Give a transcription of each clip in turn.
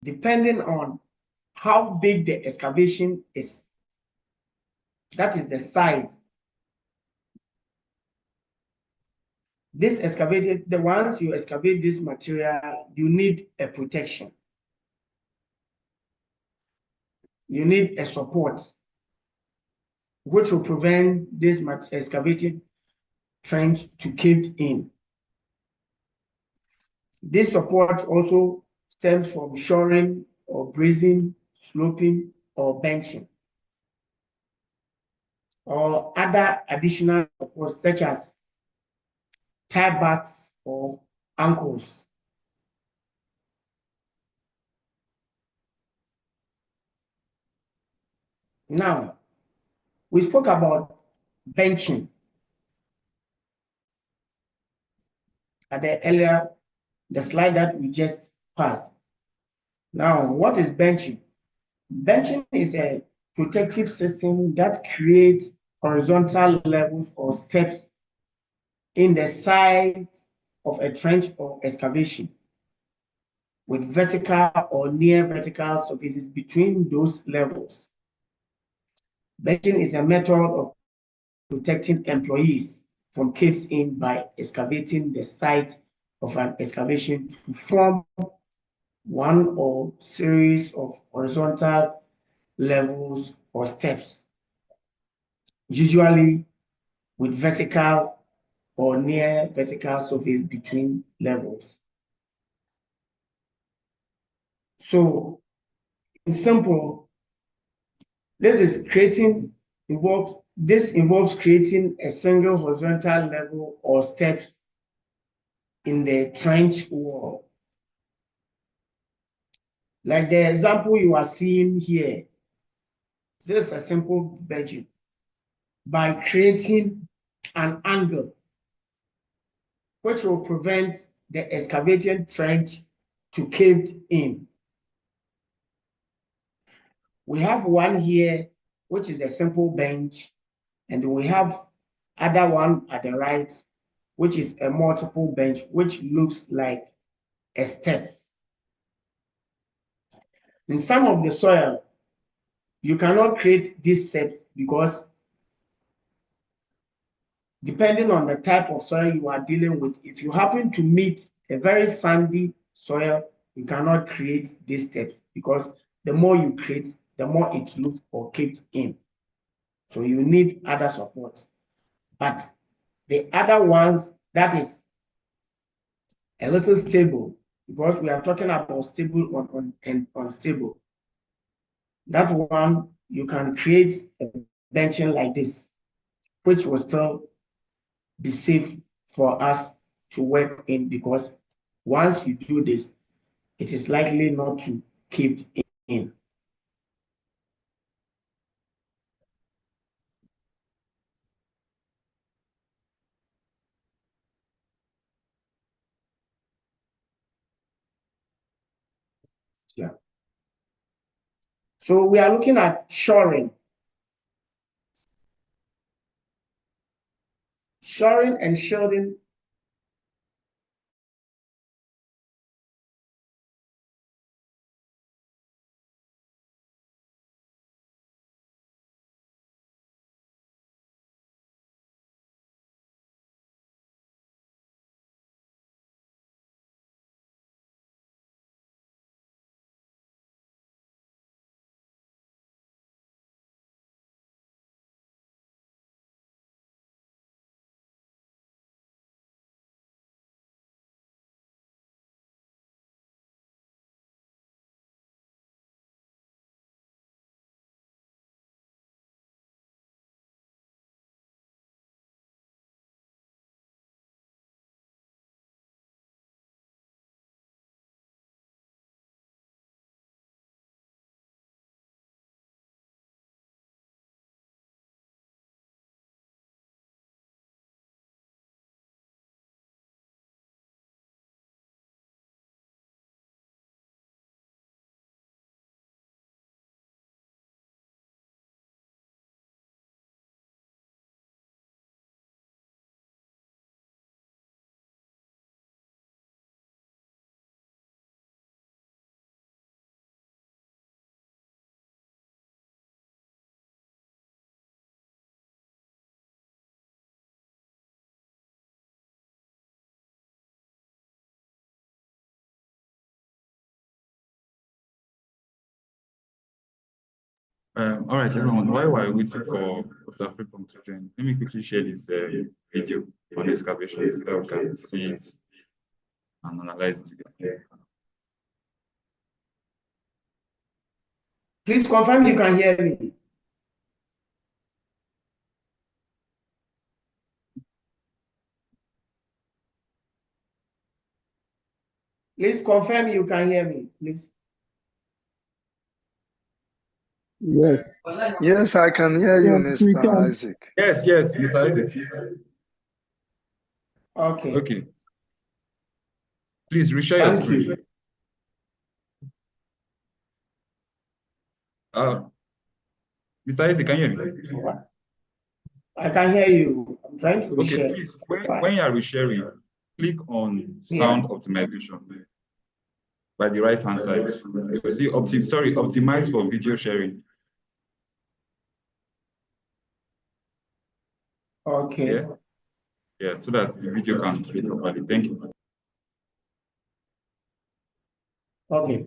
depending on how big the excavation is. That is the size. This excavated, the ones you excavate this material, you need a protection. You need a support, which will prevent this excavated trench to cave in. This support also stems from shoring or bracing, sloping, or benching, or other additional supports such as tie backs or ankles. Now, we spoke about benching at the slide that we just passed. Now, what is benching? Benching is a protective system that creates horizontal levels or steps in the side of a trench or excavation with vertical or near vertical surfaces between those levels. Benching is a method of protecting employees from caves in by excavating the site of an excavation to form one or series of horizontal levels or steps, usually with vertical or near vertical surface between levels. So, in simple, this involves creating a single horizontal level or steps in the trench wall. Like the example you are seeing here, this is a simple benching by creating an angle which will prevent the excavated trench to cave in. We have one here, which is a simple bench, and we have other one at the right, which is a multiple bench, which looks like a steps. In some of the soil, you cannot create these steps because depending on the type of soil you are dealing with, if you happen to meet a very sandy soil, you cannot create these steps because the more you create, the more it looks or caved in. So you need other support. But the other ones, that is a little stable because we are talking about stable and unstable. That one, you can create a benching like this, which will still be safe for us to work in because once you do this, it is likely not to cave in. Yeah. So we are looking at shoring. Shoring and shielding All right, everyone. While we're waiting for Mr. Freepom to join, let me quickly share this video on excavation so that we can see it and analyze it together. Please confirm you can hear me. Please confirm you can hear me, please. Yes. Yes, I can hear you, Yes, we Mr. can. Isaac. Yes, Mr. Isaac. Okay. Okay. Please reshare your Thank screen. you. Mr. Isaac, can you hear me? I can hear you. I'm trying to Okay, reshare. please, when you are resharing, click on sound optimization by the right hand side. You will see optimize for video sharing. Okay. Yeah, so that the video can play properly. Thank you. Okay.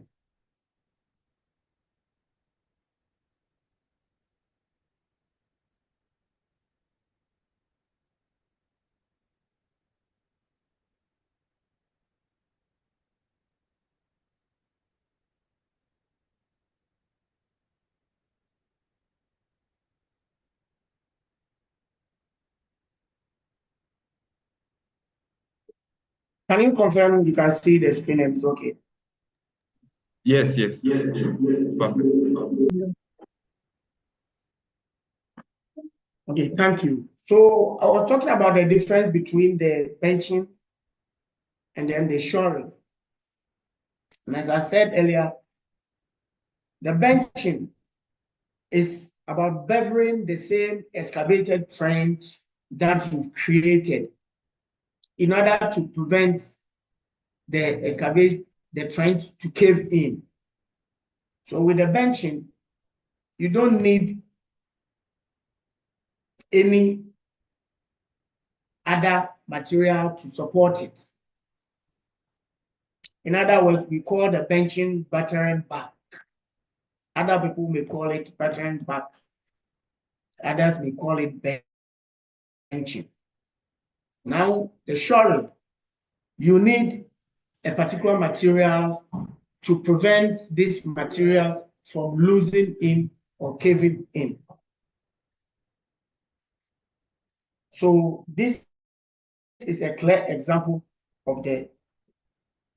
Can you confirm you can see the screen and it's okay? Yes. Perfect. Okay, thank you. So I was talking about the difference between the benching and then the shoring. And as I said earlier, the benching is about beavering the same excavated trench that you've created in order to prevent the trench to cave in. So with the benching, you don't need any other material to support it. In other words, we call the benching battering back. Other people may call it battering back. Others may call it benching. Now, the shoring, you need a particular material to prevent these materials from losing in or caving in. So this is a clear example of the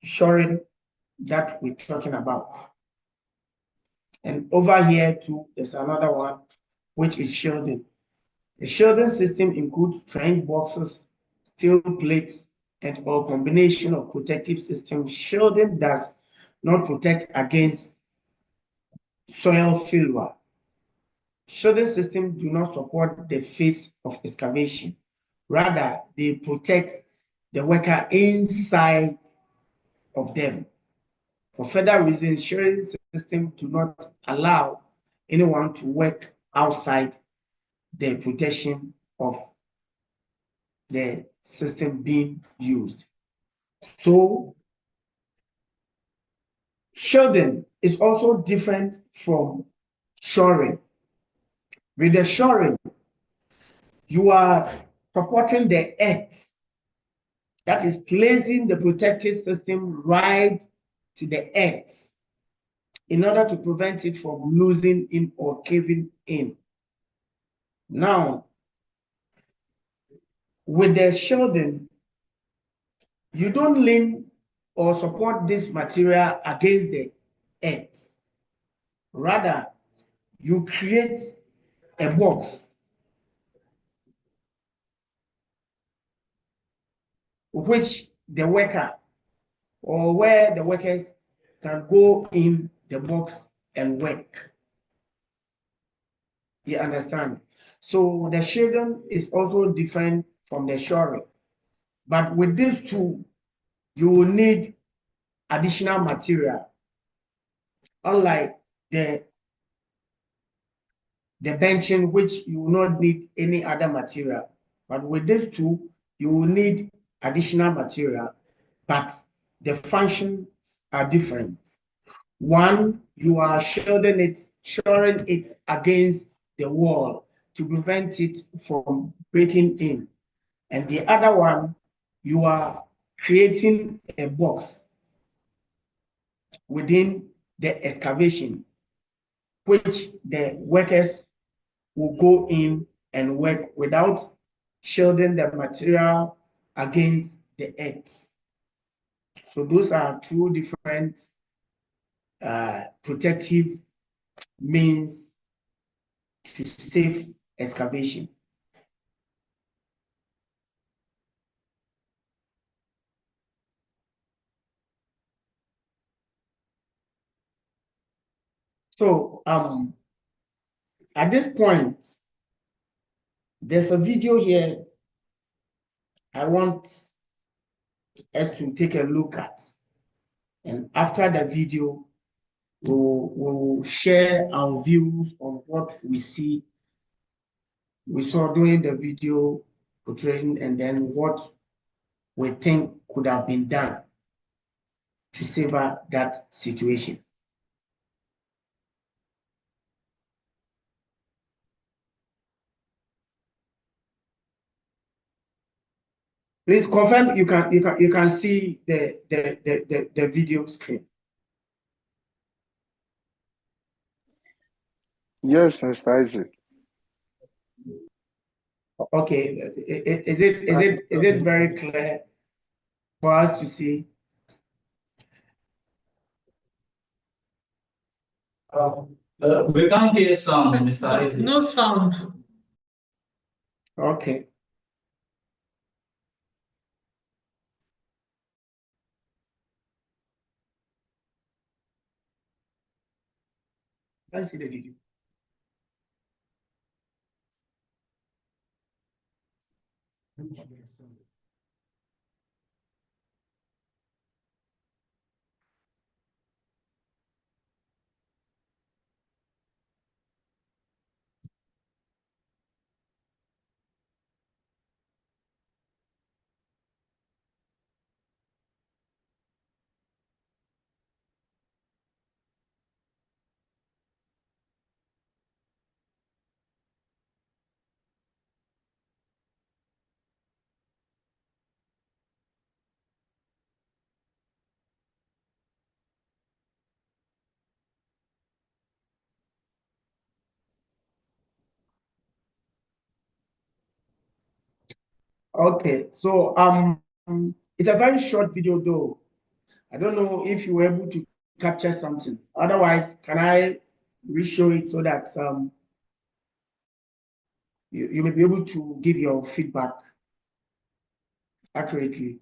shoring that we're talking about. And over here too, there's another one, which is shielding. The shielding system includes trench boxes, steel plates, and or combination of protective systems. Shielding does not protect against soil failure. Shielding systems do not support the face of excavation. Rather, they protect the worker inside of them. For further reasons, shielding systems do not allow anyone to work outside the protection of the system being used. So shielding is also different from shoring. With the shoring, you are supporting the earth, that is placing the protective system right to the earth in order to prevent it from losing in or caving in. Now, with the shielding, you don't lean or support this material against the earth. Rather, you create a box which the worker or where the workers can go in the box and work. You understand? So the shielding is also different from the shoring. But with these two, you will need additional material. Unlike the benching, which you will not need any other material. But with these two, you will need additional material, but the functions are different. One, you are shoring it against the wall to prevent it from breaking in. And the other one, you are creating a box within the excavation, which the workers will go in and work without shielding the material against the earth. So those are two different protective means to safe excavation. So at this point, there's a video here I want us to take a look at. And after the video, we'll share our views on what we saw during the video portraying, and then what we think could have been done to savor that situation. Please confirm you can see the video screen. Yes, Mr. Isaac. Okay, is it very clear for us to see? We can't hear sound, Mr. Isaac. No sound. Okay. Let's see the video. Okay, so it's a very short video though. I don't know if you were able to capture something. Otherwise, can I re-show it so that you may be able to give your feedback accurately?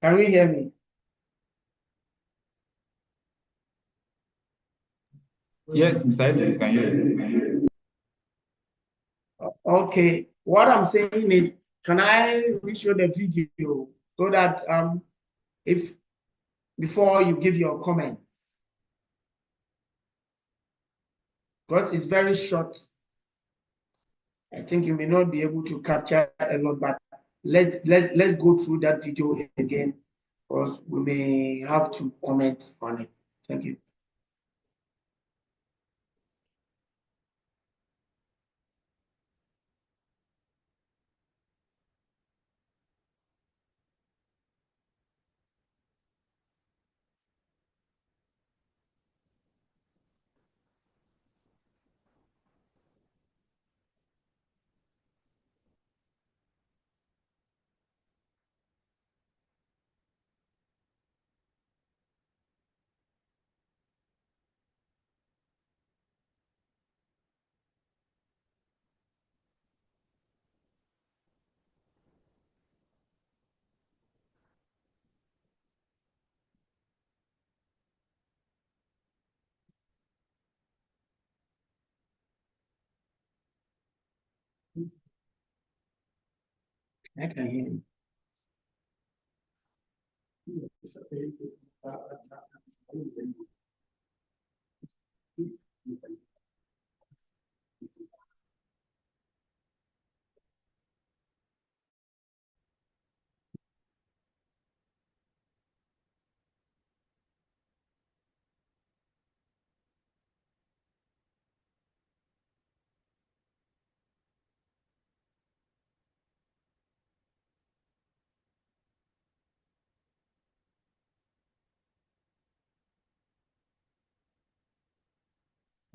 Can you hear me? Yes, Mr. Isaac, you can hear you. Okay, what I'm saying is, can I re-show the video so that if before you give your comments, because it's very short, I think you may not be able to capture a lot, but let's go through that video again, because we may have to comment on it. Thank you. I can hear you.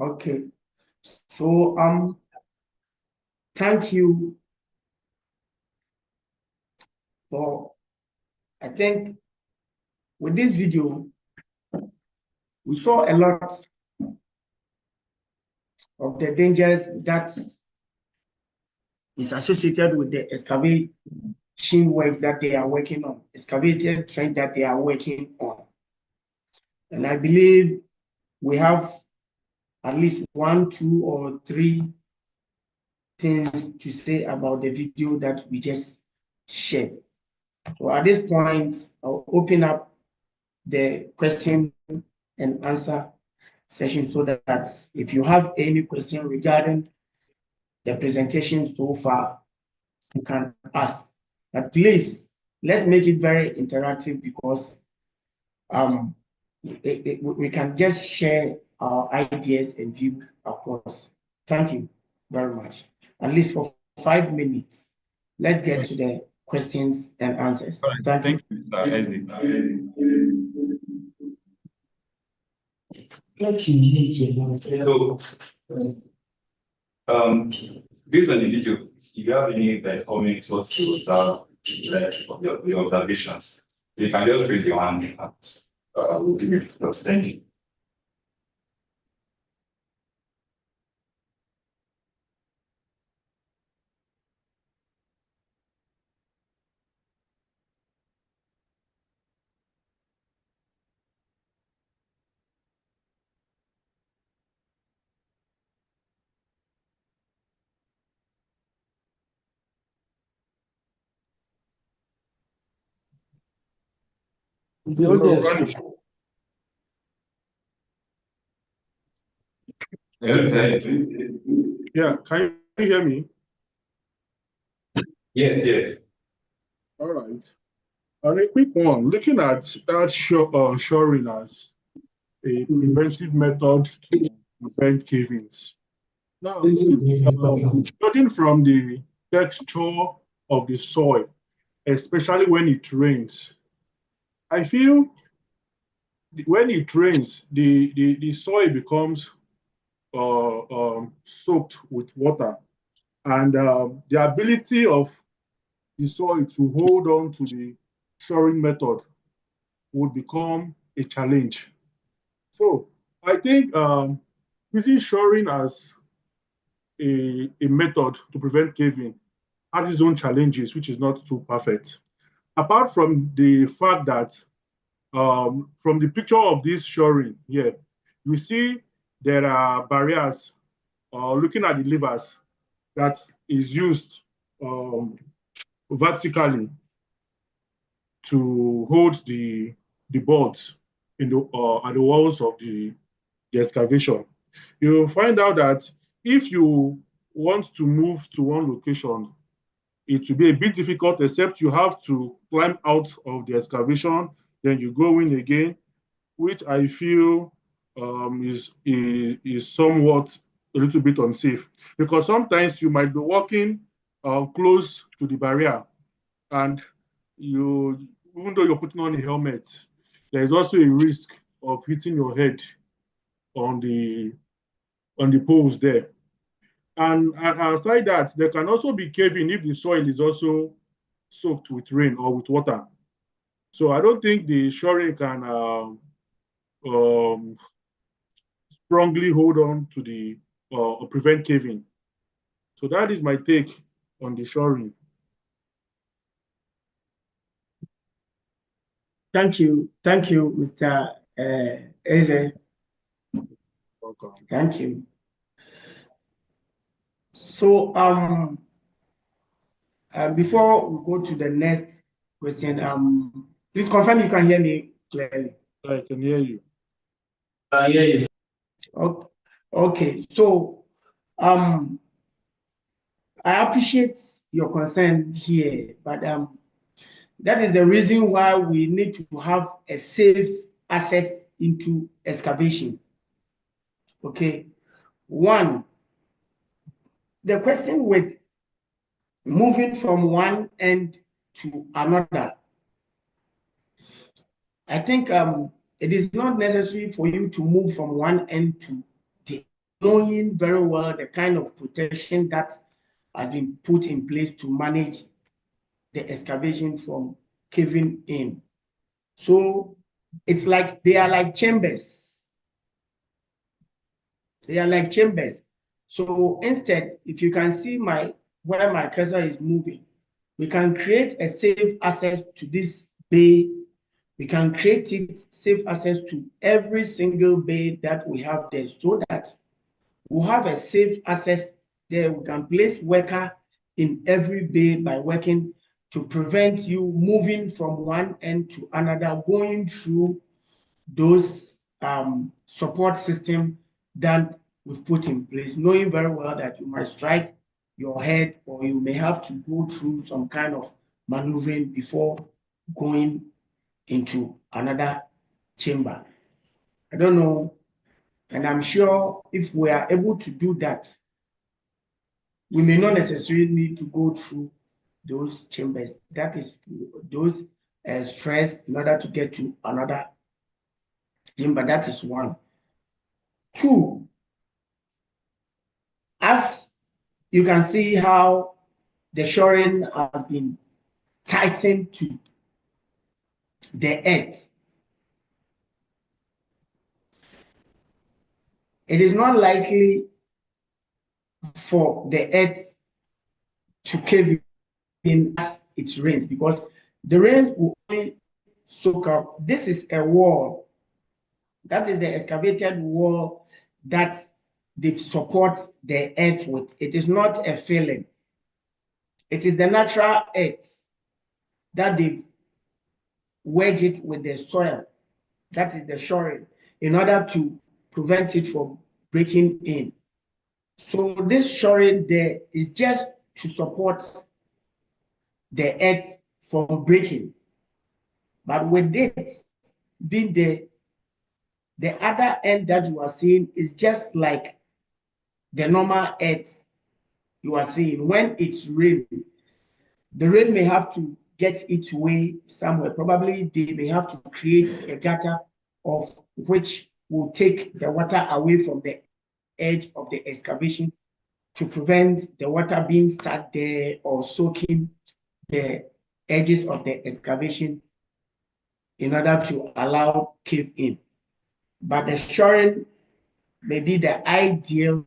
Okay. So thank you for, I think with this video, we saw a lot of the dangers that is associated with the excavation works that they are working on, excavated trench that they are working on. And I believe we have at least 1, 2, or 3 things to say about the video that we just shared. So at this point, I'll open up the question and answer session so that if you have any question regarding the presentation so far, you can ask. But please, let's make it very interactive because we can just share our ideas and view across. Thank you very much. At least for 5 minutes. Let's get to the questions and answers. All right. Thank you. Thank you, Mr. Isaac. So, based on the video, if you have any comments or skills of your observations, you can just raise your hand. We'll give you the floor. Thank you. Yes, yes. Yeah, can you hear me? Yes, yes. All right. A quick one. Looking at that shoring as a preventive method to prevent cavings. Now, judging from the texture of the soil, especially when it rains, I feel when it rains, the soil becomes soaked with water, and the ability of the soil to hold on to the shoring method would become a challenge. So I think using shoring as a method to prevent caving has its own challenges, which is not too perfect. Apart from the fact that from the picture of this shoring here, you see there are barriers, looking at the levers that is used vertically to hold the boards in at the walls of the excavation. You'll find out that if you want to move to one location, it will be a bit difficult, except you have to climb out of the excavation, then you go in again, which I feel is somewhat a little bit unsafe, because sometimes you might be walking close to the barrier, and you, even though you're putting on a helmet, there is also a risk of hitting your head on the poles there. And aside that, there can also be caving if the soil is also soaked with rain or with water. So I don't think the shoring can strongly hold on to the prevent caving. So that is my take on the shoring. Thank you, Mr. Eze. Welcome. Thank you. So before we go to the next question, please confirm you can hear me clearly. I can hear you. Yes. Okay. Okay. So I appreciate your concern here, but that is the reason why we need to have a safe access into excavation. Okay. One, the question with moving from one end to another, I think it is not necessary for you to move from one end to the knowing very well the kind of protection that has been put in place to manage the excavation from caving in. So it's like they are like chambers. They are like chambers. So instead, if you can see where my cursor is moving, we can create a safe access to this bay. We can create safe access to every single bay that we have there, so that we'll have a safe access there. We can place worker in every bay by working to prevent you moving from one end to another, going through those support system that we've put in place, knowing very well that you might strike your head or you may have to go through some kind of maneuvering before going into another chamber. I don't know, and I'm sure if we are able to do that, we may not necessarily need to go through those chambers. That is those stress in order to get to another chamber. That is one. Two, as you can see how the shoring has been tightened to the earth. It is not likely for the earth to cave in as it rains, because the rains will only soak up. This is a wall. That is the excavated wall that they support the earth with. It is not a filling. It is the natural earth that they've wedged it with the soil. That is the shoring, in order to prevent it from breaking in. So this shoring there is just to support the earth from breaking. But with it being the other end that you are seeing is just like the normal earth you are seeing. When it's rain, the rain may have to get its way somewhere. Probably they may have to create a gutter of which will take the water away from the edge of the excavation to prevent the water being stuck there or soaking the edges of the excavation in order to allow cave in. But the shoring may be the ideal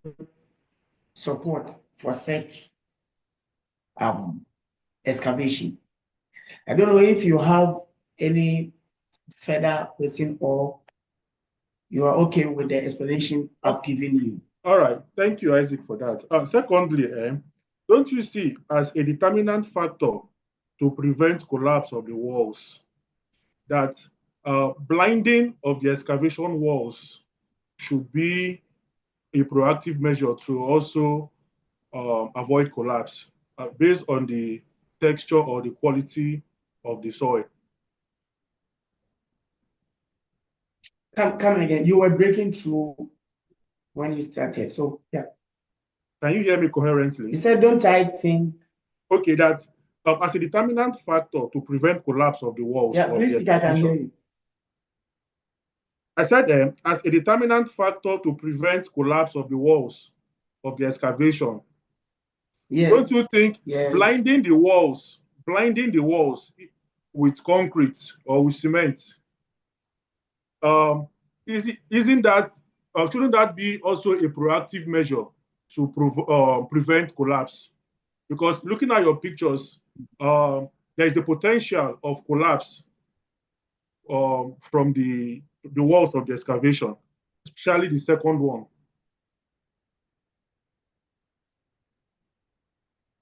support for such excavation. I don't know if you have any further question or you are okay with the explanation I've given you. All right, thank you, Isaac, for that. Secondly, don't you see as a determinant factor to prevent collapse of the walls that blinding of the excavation walls should be a proactive measure to also avoid collapse based on the texture or the quality of the soil? Come again. You were breaking through when you started. So yeah. Can you hear me coherently? You said, don't I think? Okay, that as a determinant factor to prevent collapse of the walls. Yeah, please speak, I can hear you. I said as a determinant factor to prevent collapse of the walls of the excavation. Yeah. Don't you think yes. blinding the walls with concrete or with cement, isn't that, shouldn't that be also a proactive measure to prevent collapse? Because looking at your pictures, there is the potential of collapse from the walls of the excavation, especially the second one.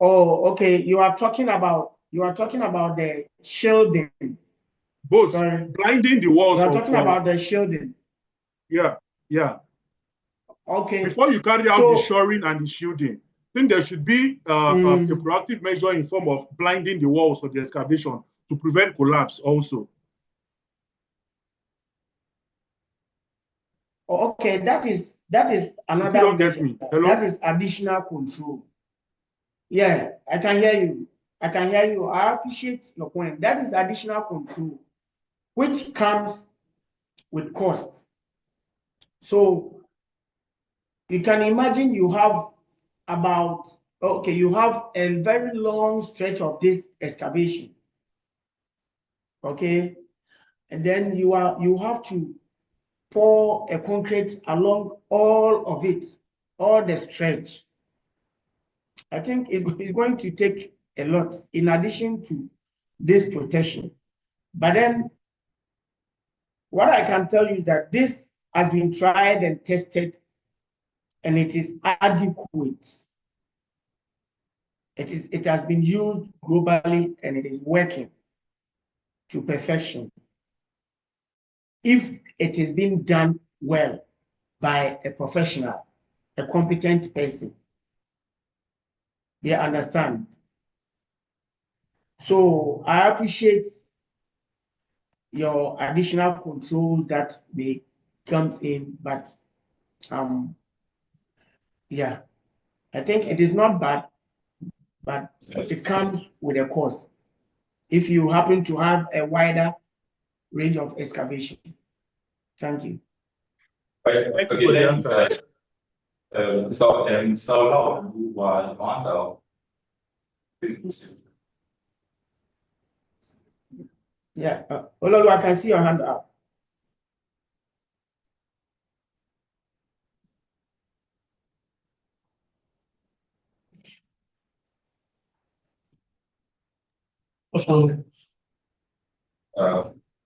Oh, okay. You are talking about the shielding. Both. Sorry. Blinding the walls. You are talking about the shielding. Yeah, yeah. Okay. Before you carry out the shoring and the shielding, I think there should be a proactive measure in form of blinding the walls of the excavation to prevent collapse also. Okay, that is another. You don't get me. Hello? That is additional control. Yeah, I can hear you. I appreciate your point. That is additional control, which comes with cost. So You can imagine you have you have a very long stretch of this excavation. Okay, and then you have to pour a concrete along all of it, all the stretch. I think it's going to take a lot in addition to this protection. But then what I can tell you is that this has been tried and tested and it is adequate. It has been used globally and it is working to perfection if it is being done well by a professional, a competent person. They understand. So I appreciate your additional control that may comes in, but yeah, I think it is not bad, but it comes with a cost if you happen to have a wider range of excavation. Thank you. Okay, Thank you for the then, answers. so now who was answer? Please. Yeah, Ololu, I can see your hand up.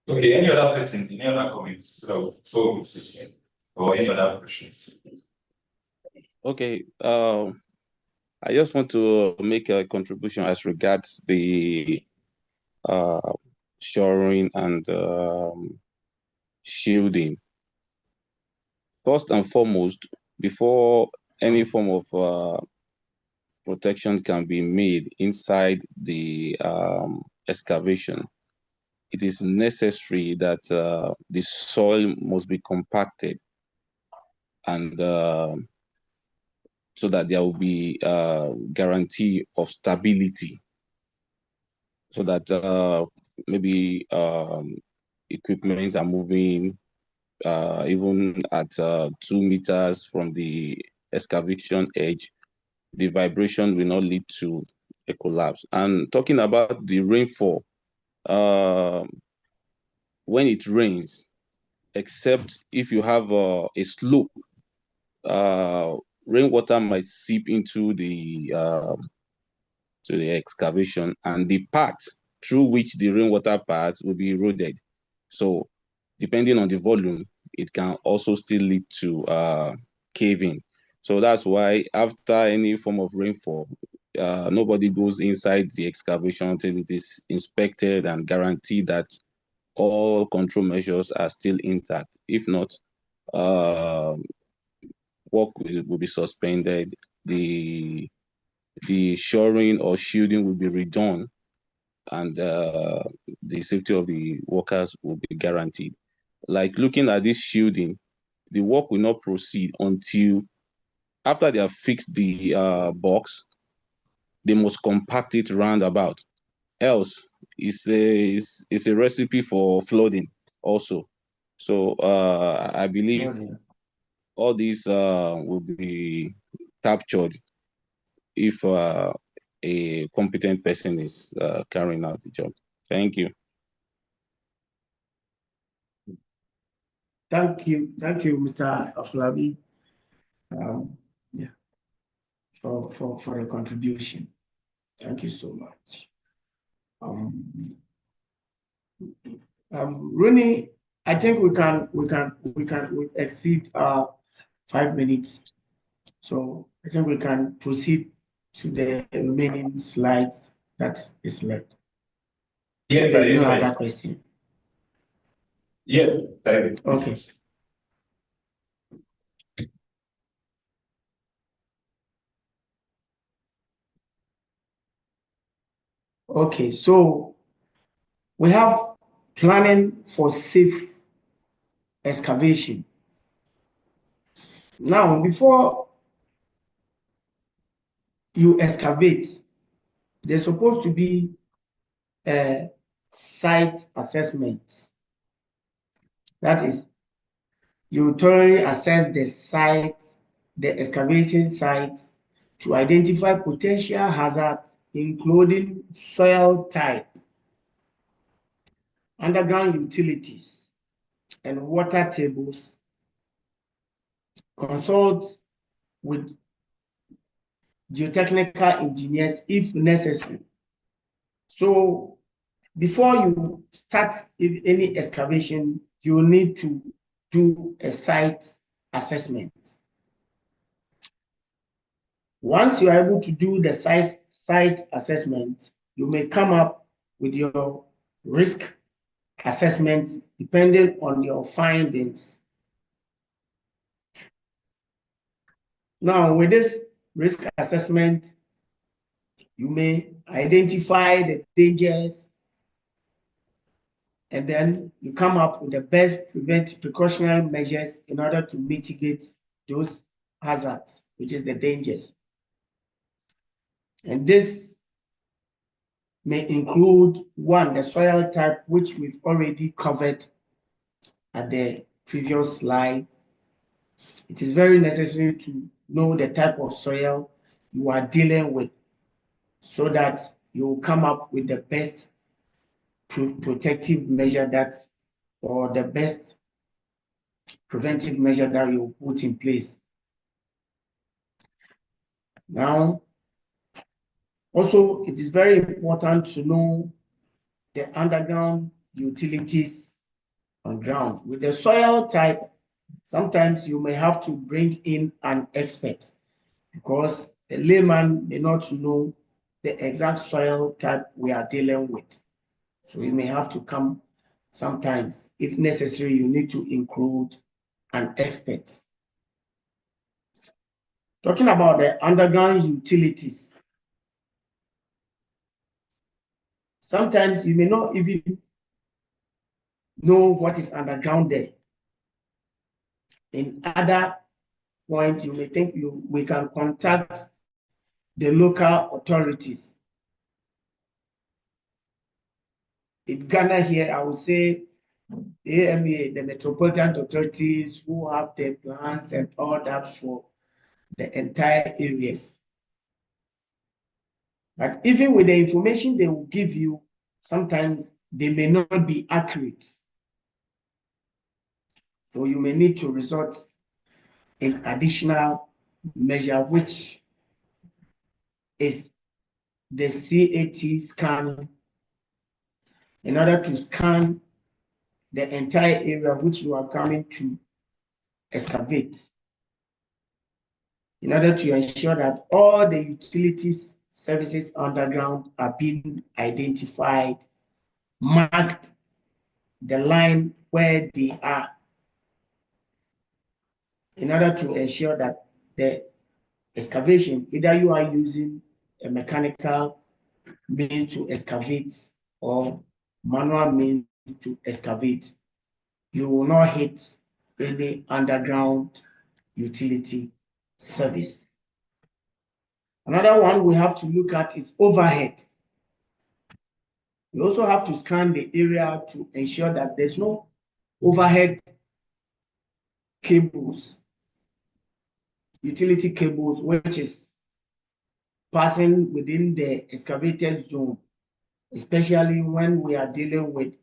Okay, any other person, any other comments? So or any other questions? Okay, I just want to make a contribution as regards the shoring and shielding. First and foremost, before any form of protection can be made inside the excavation, it is necessary that the soil must be compacted and so that there will be guarantee of stability, so that maybe equipment are moving even at 2 meters from the excavation edge, the vibration will not lead to a collapse. And talking about the rainfall, when it rains, except if you have a slope, rainwater might seep into the excavation, and the path through which the rainwater pass will be eroded. So depending on the volume, it can also still lead to caving. So that's why after any form of rainfall, nobody goes inside the excavation until it is inspected and guaranteed that all control measures are still intact. If not, work will be suspended. The shoring or shielding will be redone, and the safety of the workers will be guaranteed. Like looking at this shielding, the work will not proceed until after they have fixed the box, they must compact it roundabout. Else, it's a recipe for flooding also. So I believe all these will be captured if a competent person is carrying out the job. Thank you. Thank you, Mr. Afolabi, yeah, for the contribution. Thank you so much. Rooney, I think we exceed 5 minutes, so I think we can proceed to the remaining slides that is left. Yes, There's no other question. Yes, Okay. Okay, so we have planning for safe excavation. Now, before you excavate, there's supposed to be a site assessment. That is, you thoroughly assess the site the excavation sites to identify potential hazards, including soil type, underground utilities, and water tables. Consult with geotechnical engineers if necessary. So before you start any excavation, you need to do a site assessment. Once you are able to do the site assessment, you may come up with your risk assessment depending on your findings. Now, with this risk assessment, you may identify the dangers, and then you come up with the best precautionary measures in order to mitigate those hazards, which is the dangers. And this may include one, the soil type, which we've already covered at the previous slide. It is very necessary to know the type of soil you are dealing with so that you will come up with the best protective measure or the best preventive measure that you put in place. Now, also, it is very important to know the underground utilities on ground. With the soil type, sometimes you may have to bring in an expert because the layman may not know the exact soil type we are dealing with. So you may have to come sometimes. If necessary, you need to include an expert. Talking about the underground utilities, sometimes you may not even know what is underground there. In other points, you may think we can contact the local authorities. In Ghana here, I would say the AMA, the metropolitan authorities who have the plans and all that for the entire areas. But even with the information they will give you, sometimes they may not be accurate. So you may need to resort in additional measure, which is the CAT scan, in order to scan the entire area which you are coming to excavate, in order to ensure that all the utilities services underground are being identified, marked the line where they are, in order to ensure that the excavation, either you are using a mechanical means to excavate or manual means to excavate, you will not hit any underground utility service. Another one we have to look at is overhead. We also have to scan the area to ensure that there's no overhead cables, utility cables, which is passing within the excavated zone, especially when we are dealing with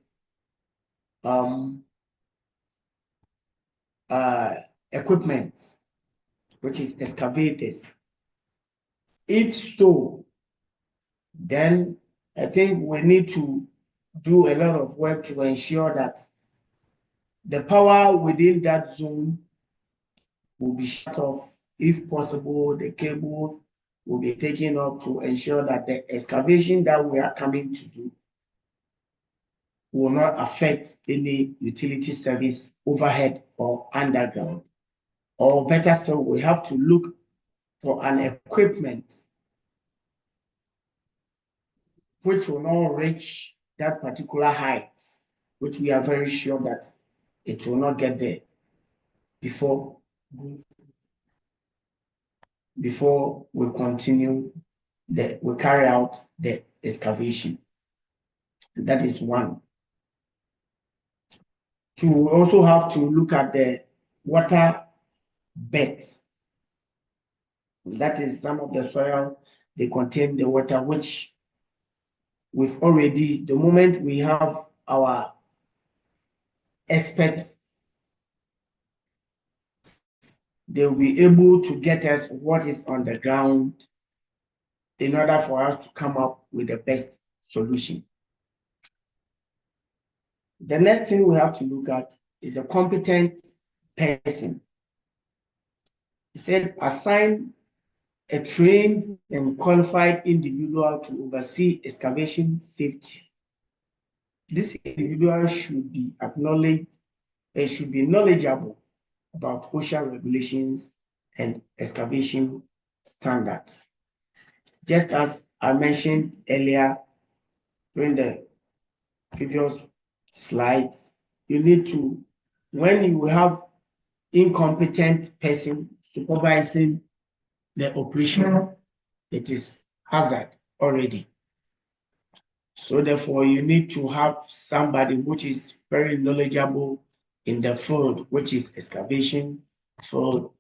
equipment, which is excavators. If so, then I think we need to do a lot of work to ensure that the power within that zone will be shut off. If possible, the cables will be taken up to ensure that the excavation that we are coming to do will not affect any utility service overhead or underground. Or better still, we have to look for an equipment which will not reach that particular height, which we are very sure that it will not get there before we continue we carry out the excavation. That is one. Two, we also have to look at the water beds. That is some of the soil, they contain the water, which we've already, the moment we have our experts, they'll be able to get us what is on the ground in order for us to come up with the best solution. The next thing we have to look at is a competent person. He said, assign a trained and qualified individual to oversee excavation safety. This individual should be acknowledged, should be knowledgeable about OSHA regulations and excavation standards. Just as I mentioned earlier during the previous slides, you need to, when you have incompetent person supervising the operation, it is hazard already. So therefore, you need to have somebody which is very knowledgeable in the field, which is excavation field,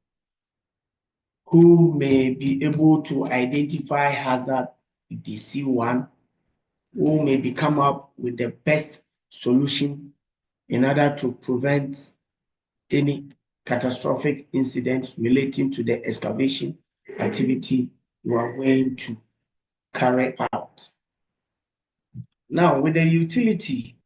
who may be able to identify hazard if they see one, who may come up with the best solution in order to prevent any catastrophic incident relating to the excavation activity you are going to carry out. Now, with the utility,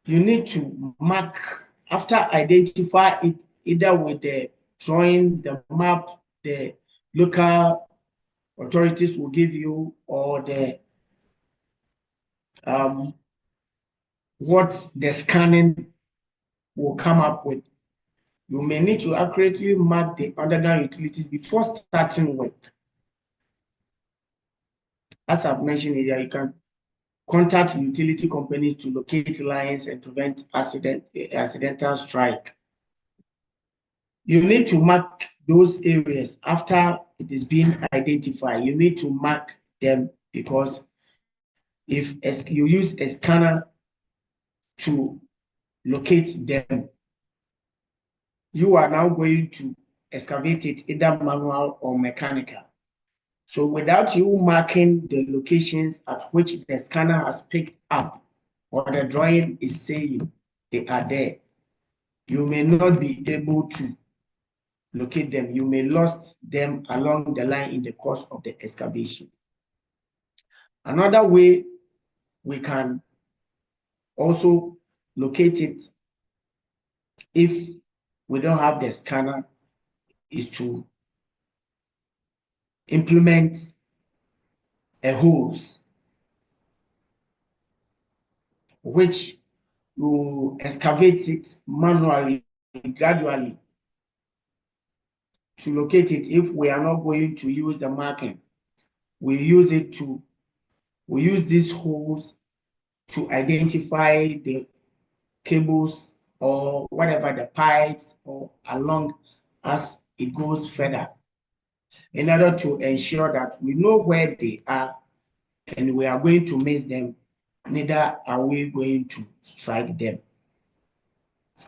you need to mark, after identify it, either with the drawings, the map, the local authorities will give you, or the what the scanning will come up with. You may need to accurately mark the underground utilities before starting work. As I've mentioned earlier, you can contact utility companies to locate lines and prevent accidental strike. You need to mark those areas after it is being identified. You need to mark them, because if you use a scanner to locate them, you are now going to excavate it either manual or mechanical. So without you marking the locations at which the scanner has picked up or the drawing is saying they are there, you may not be able to locate them. You may lost them along the line in the course of the excavation. Another way we can also locate it if we don't have the scanner is to implement a hose which you excavate it manually, gradually, to locate it. If we are not going to use the marking, we use this hose to identify the cables or whatever, the pipes, or along as it goes further, in order to ensure that we know where they are and we are going to miss them, neither are we going to strike them.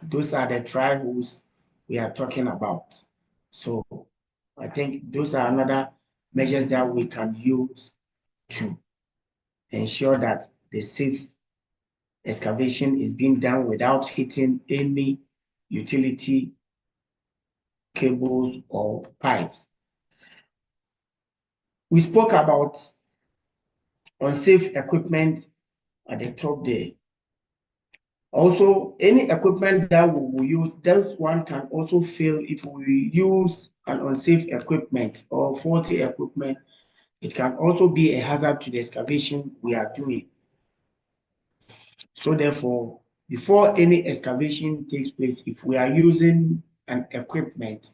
Those are the tri holes we are talking about. So I think those are another measures that we can use to ensure that the safe excavation is being done without hitting any utility cables or pipes. We spoke about unsafe equipment at the top there. Also, any equipment that we will use, that one can also fail if we use an unsafe equipment or faulty equipment. It can also be a hazard to the excavation we are doing. So therefore, before any excavation takes place, if we are using an equipment,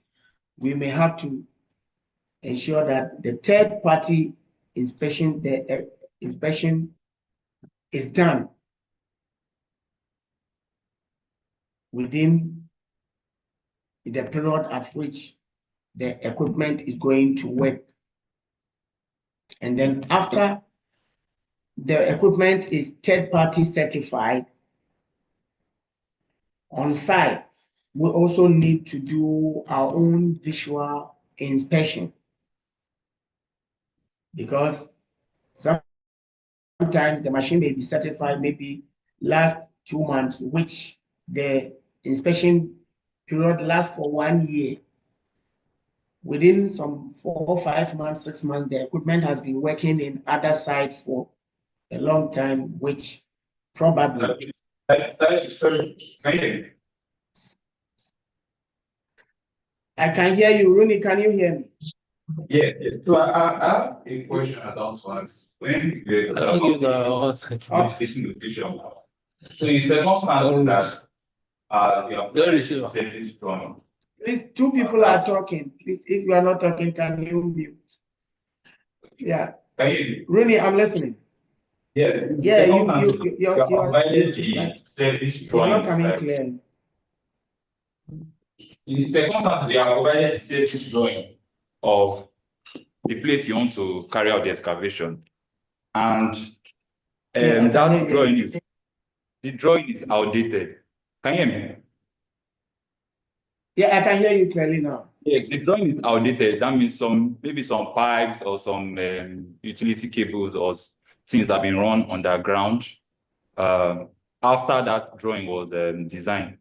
we may have to ensure that the third-party inspection, the inspection is done within the period at which the equipment is going to work. And then after the equipment is third-party certified on site, we also need to do our own visual inspection, because sometimes the machine may be certified maybe last 2 months, which the inspection period lasts for 1 year. Within some 4, 5 months, 6 months, the equipment has been working in other side for a long time, which probably. I can hear you, Rooney. Can you hear me? Yeah, yeah. So I have a question I don't want. When you this location, so in circumstances that you are service from. Please, two people are talking. Please, if you are not talking, can you mute? Yeah. Rooney, I'm listening. Yeah, Yeah, you're provided it's like the service you're not drawings, coming right? clear. In circumstances, you are provided the service drawing of the place you want to carry out the excavation, and Yeah, I can hear you. the drawing is outdated. Can you hear me? Yeah, I can hear you clearly now. Yeah, the drawing is outdated. That means maybe some pipes or some utility cables or things that have been run underground after that drawing was designed.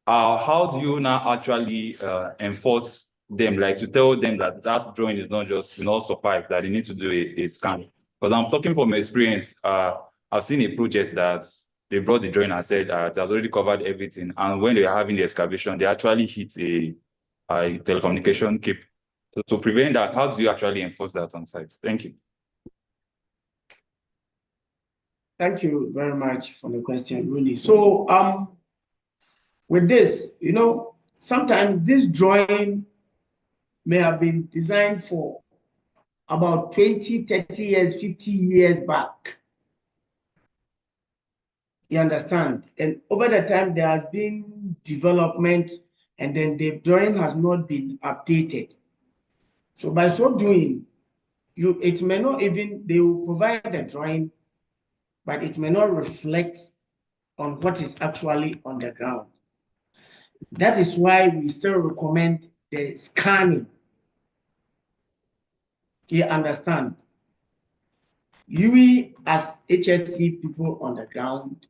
How do you now actually enforce them, like to tell them that that drawing is not just suffice, that they need to do a scan? Because I'm talking from experience. I've seen a project that they brought the drawing and said it has already covered everything, and when they were having the excavation, they actually hit a telecommunication cable. So to prevent that, how do you actually enforce that on site? Thank you. Thank you very much for the question, Rooney. So with this, sometimes this drawing may have been designed for about 20, 30 years, 50 years back. You understand? And over the time, there has been development, and then the drawing has not been updated. So by so doing, it may not even, they will provide the drawing, but it may not reflect on what is actually on the ground. That is why we still recommend the scanning. You understand? We as HSC people on the ground,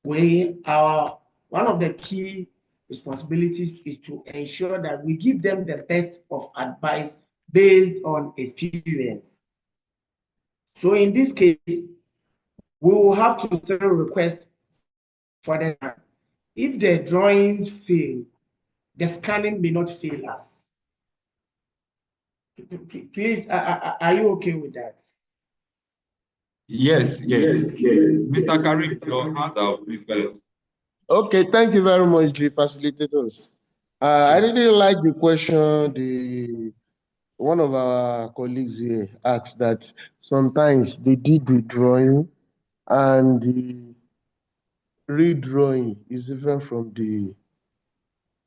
one of the key responsibilities is to ensure that we give them the best of advice based on experience. So in this case, we will have to still request for them. If the drawings fail, the scanning may not fail us. Please, are you okay with that? Yes. Mr. Karim, your hands are please go ahead. Okay, thank you very much, the facilitators. I really like the question one of our colleagues here asked, that sometimes they did the drawing and the redrawing is different from the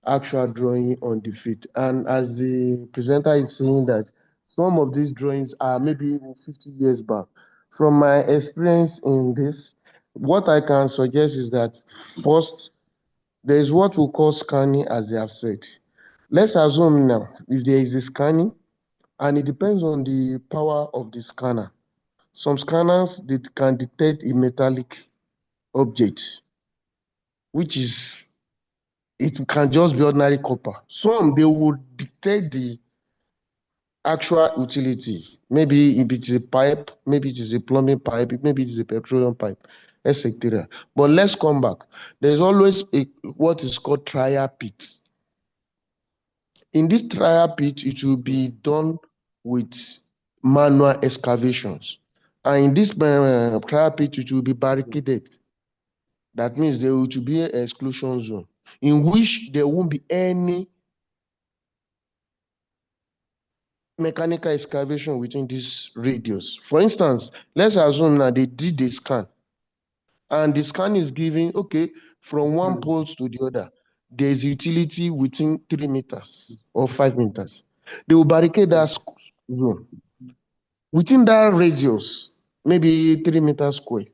actual drawing on the field. And as the presenter is saying that some of these drawings are maybe 50 years back. From my experience in this, what I can suggest is that first, there is what we call scanning, as they have said. Let's assume now, if there is a scanning, and it depends on the power of the scanner. Some scanners can detect a metallic object, which is, it can just be ordinary copper. Some, they will detect the actual utility. Maybe if it is a pipe, maybe it is a plumbing pipe, maybe it is a petroleum pipe, etc. But let's come back. There's always what is called trial pit. In this trial pit, it will be done with manual excavations. And in this trial pit, it will be barricaded. That means there will be an exclusion zone in which there won't be any mechanical excavation within this radius. For instance, let's assume now they did a scan, and the scan is giving, okay, from one pole to the other, there's utility within 3 meters or 5 meters. They will barricade that zone. Within that radius, maybe 3 meters square,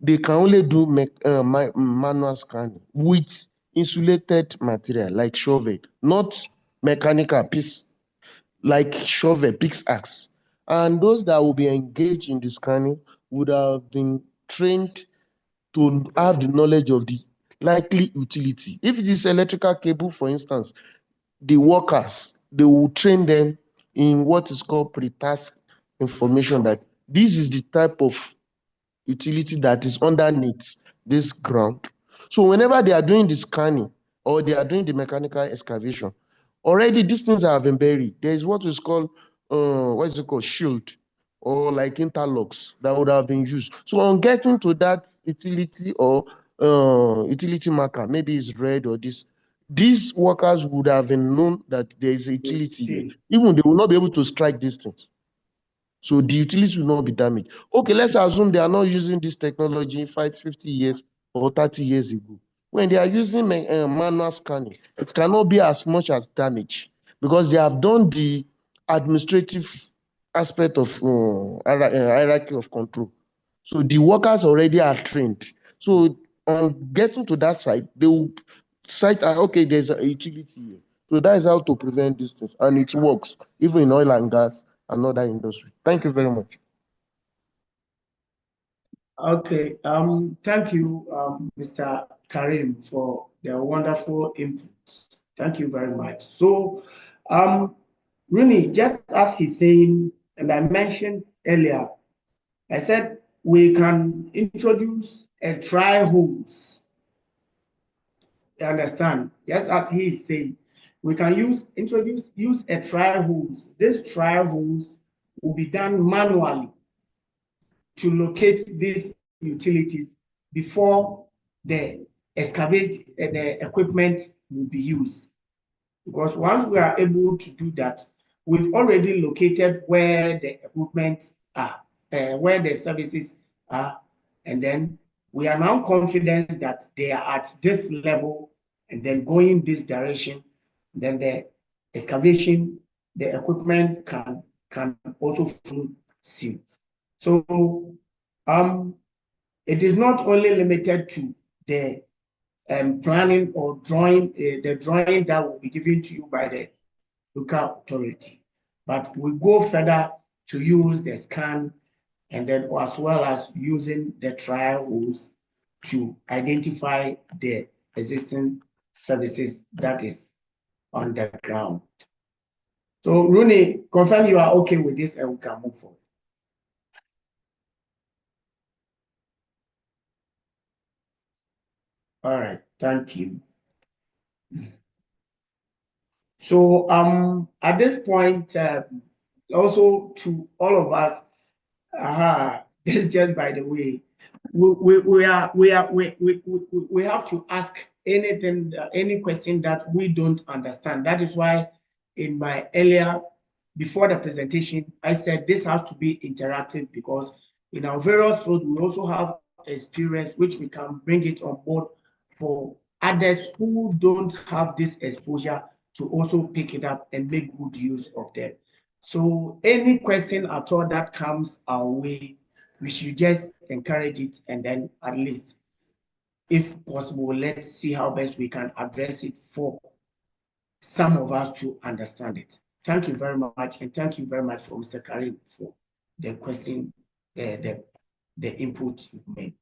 they can only do manual scanning with insulated material like shovel, not mechanical piece like shovel, pickaxe. And those that will be engaged in the scanning would have been trained to have the knowledge of the likely utility. If it is electrical cable, for instance, the workers, they will train them in what is called pre-task information, that this is the type of utility that is underneath this ground. So whenever they are doing the scanning or they are doing the mechanical excavation, already these things have been buried. There is what is called what is it called, shield, or like interlocks that would have been used. So on getting to that utility or utility marker, maybe it's red or this, these workers would have been known that there is a utility here. Even they will not be able to strike these things. So the utility will not be damaged. Okay, let's assume they are not using this technology 50 years or 30 years ago. When they are using manual scanning, it cannot be as much as damage because they have done the administrative aspect of hierarchy of control. So the workers already are trained. So on getting to that side, they will cite, okay, there's a utility here. So that is how to prevent these things. And it works, even in oil and gas and other industry. Thank you very much. Okay, thank you, Mr. Karim, for the wonderful input. Thank you very much. So, Rooney, just as he's saying, and I mentioned earlier, I said we can introduce a dry hose. You understand? Just as he is saying, we can use a trial hose. This trial hose will be done manually to locate these utilities before the the equipment will be used. Because once we are able to do that, we've already located where the equipment are, where the services are, and then we are now confident that they are at this level and then going this direction. Then the excavation, the equipment can also follow suit. So it is not only limited to the planning or drawing, the drawing that will be given to you by the local authority, but we go further to use the scan and then as well as using the trial hose to identify the existing services that is on the ground. So Rooney, confirm you are okay with this and we can move forward. All right, thank you. So at this point, also to all of us, this just by the way, we have to ask anything, any question that we don't understand. That is why in my earlier, before the presentation, I said this has to be interactive because in our various fields, we also have experience which we can bring it on board for others who don't have this exposure to also pick it up and make good use of them. So any question at all that comes our way, we should just encourage it and then at least, if possible, let's see how best we can address it for some of us to understand it. Thank you very much, and thank you very much for Mr. Karim for the question, the input you made.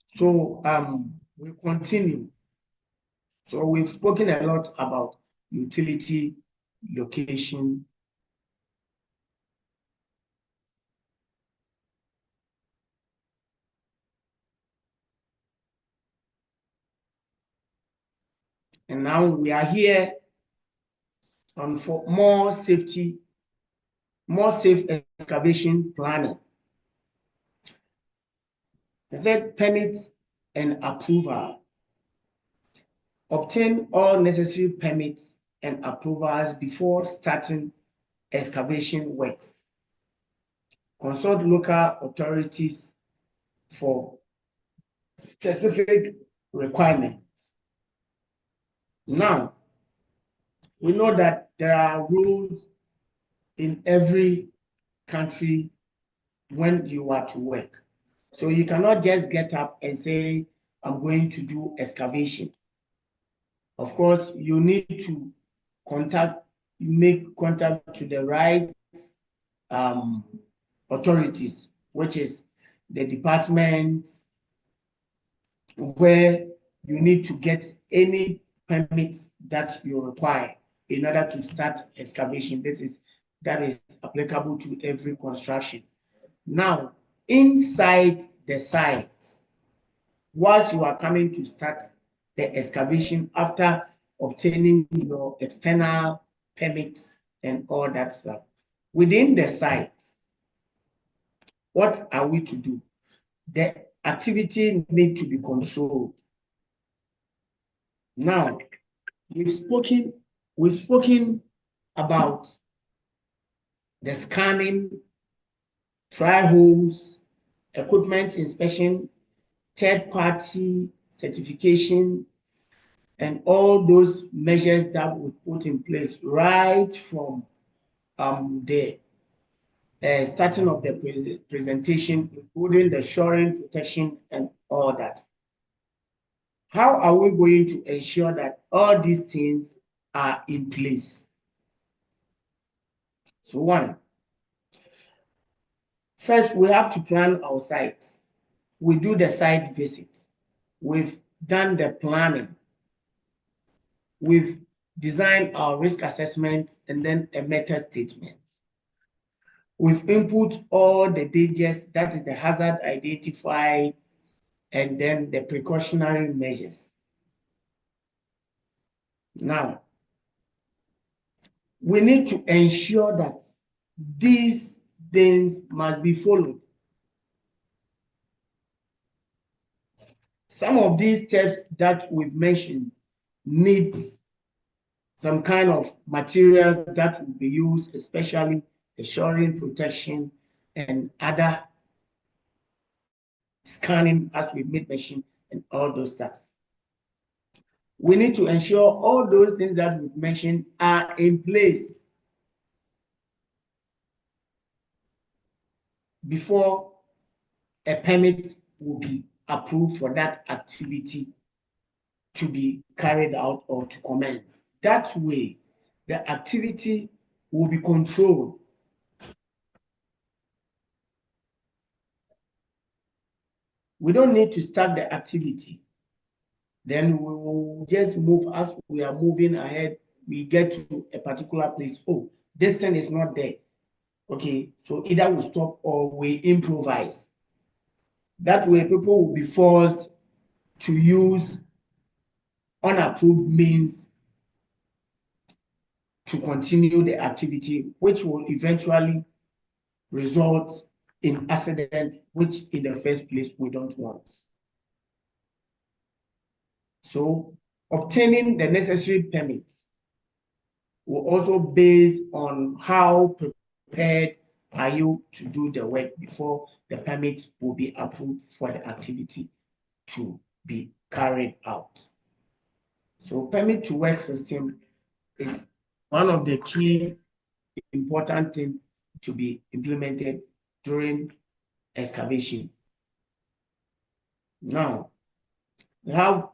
So we continue. So we've spoken a lot about utility, location. And now we are here for more safe excavation planning. I said permits and approval. Obtain all necessary permits and approvals before starting excavation works. Consult local authorities for specific requirements. Now, we know that there are rules in every country when you are to work. So you cannot just get up and say, I'm going to do excavation. Of course, you need to make contact to the right authorities, which is the department where you need to get any permits that you require in order to start excavation. That is applicable to every construction. Now, inside the site, once you are coming to start the excavation after obtaining your external permits and all that stuff, within the site, what are we to do? The activity need to be controlled. Now, we've spoken about the scanning, trial holes, equipment inspection, third-party certification, and all those measures that we put in place right from the starting of the presentation, including the shoring protection and all that. How are we going to ensure that all these things are in place? So one, first we have to plan our sites. We do the site visit. We've done the planning. We've designed our risk assessment and then a method statement. We've input all the dangers, that is the hazard identified, and then the precautionary measures. Now, we need to ensure that these things must be followed. Some of these steps that we've mentioned need some kind of materials that will be used, especially the shoring protection and other scanning, as we made mention, and all those stuff. We need to ensure all those things that we've mentioned are in place before a permit will be approved for that activity to be carried out or to commence. That way, the activity will be controlled. We don't need to start the activity. Then we will just move as we are moving ahead. We get to a particular place. Oh, this thing is not there. Okay, so either we stop or we improvise. That way, people will be forced to use unapproved means to continue the activity, which will eventually result in accident, which in the first place we don't want. So obtaining the necessary permits will also base on how prepared are you to do the work before the permit will be approved for the activity to be carried out. So permit to work system is one of the key important things to be implemented during excavation. Now, we have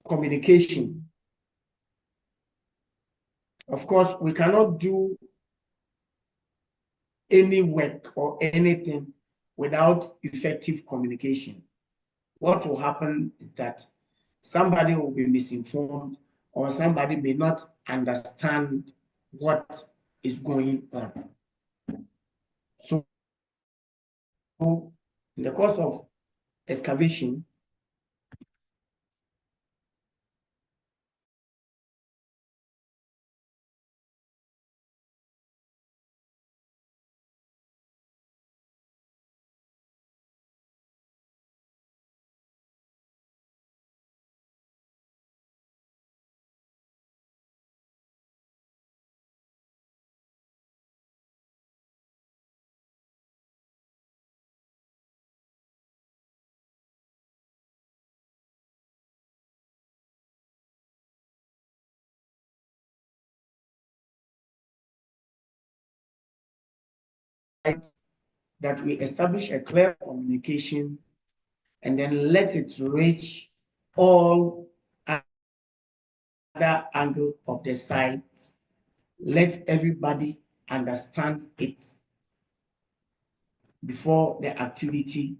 communication. Of course, we cannot do any work or anything without effective communication. What will happen is that somebody will be misinformed or somebody may not understand what is going on. So in the course of excavation, that we establish a clear communication and then let it reach all other angle of the site. Let everybody understand it before the activity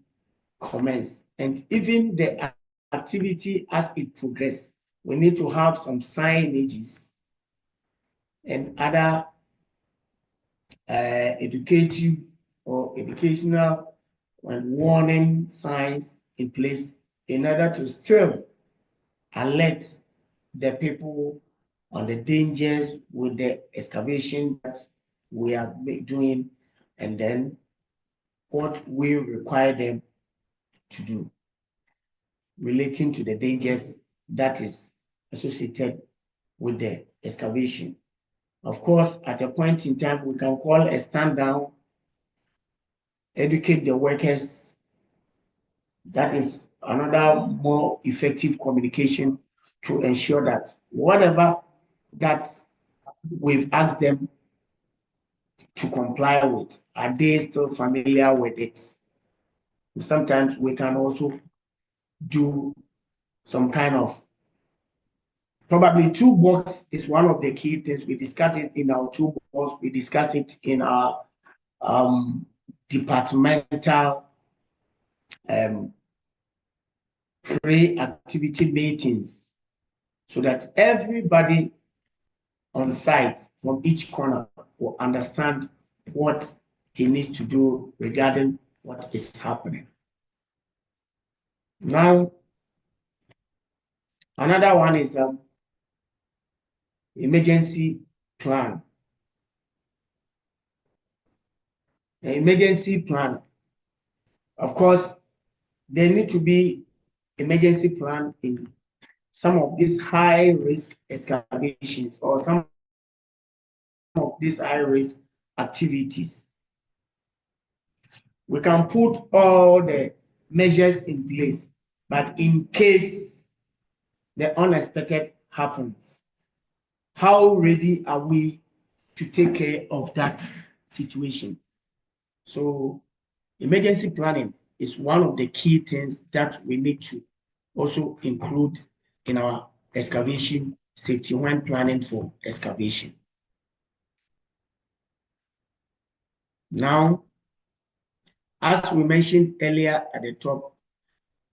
commence. And even the activity as it progresses, we need to have some signages and other educative or educational and warning signs in place in order to still alert the people on the dangers with the excavation that we are doing, and then what we require them to do relating to the dangers that is associated with the excavation. Of course, at a point in time, we can call a stand down, educate the workers. That is another more effective communication to ensure that whatever that we've asked them to comply with, are they still familiar with it? Sometimes we can also do some kind of, probably toolbox is one of the key things. We discuss it in our toolbox, we discuss it in our departmental pre-activity meetings, so that everybody on site from each corner will understand what he needs to do regarding what is happening. Now, another one is emergency plan. The emergency plan, of course, there need to be emergency plan in some of these high risk excavations or some of these high risk activities. We can put all the measures in place, but in case the unexpected happens, how ready are we to take care of that situation? So emergency planning is one of the key things that we need to also include in our excavation safety when planning for excavation. Now, as we mentioned earlier at the top,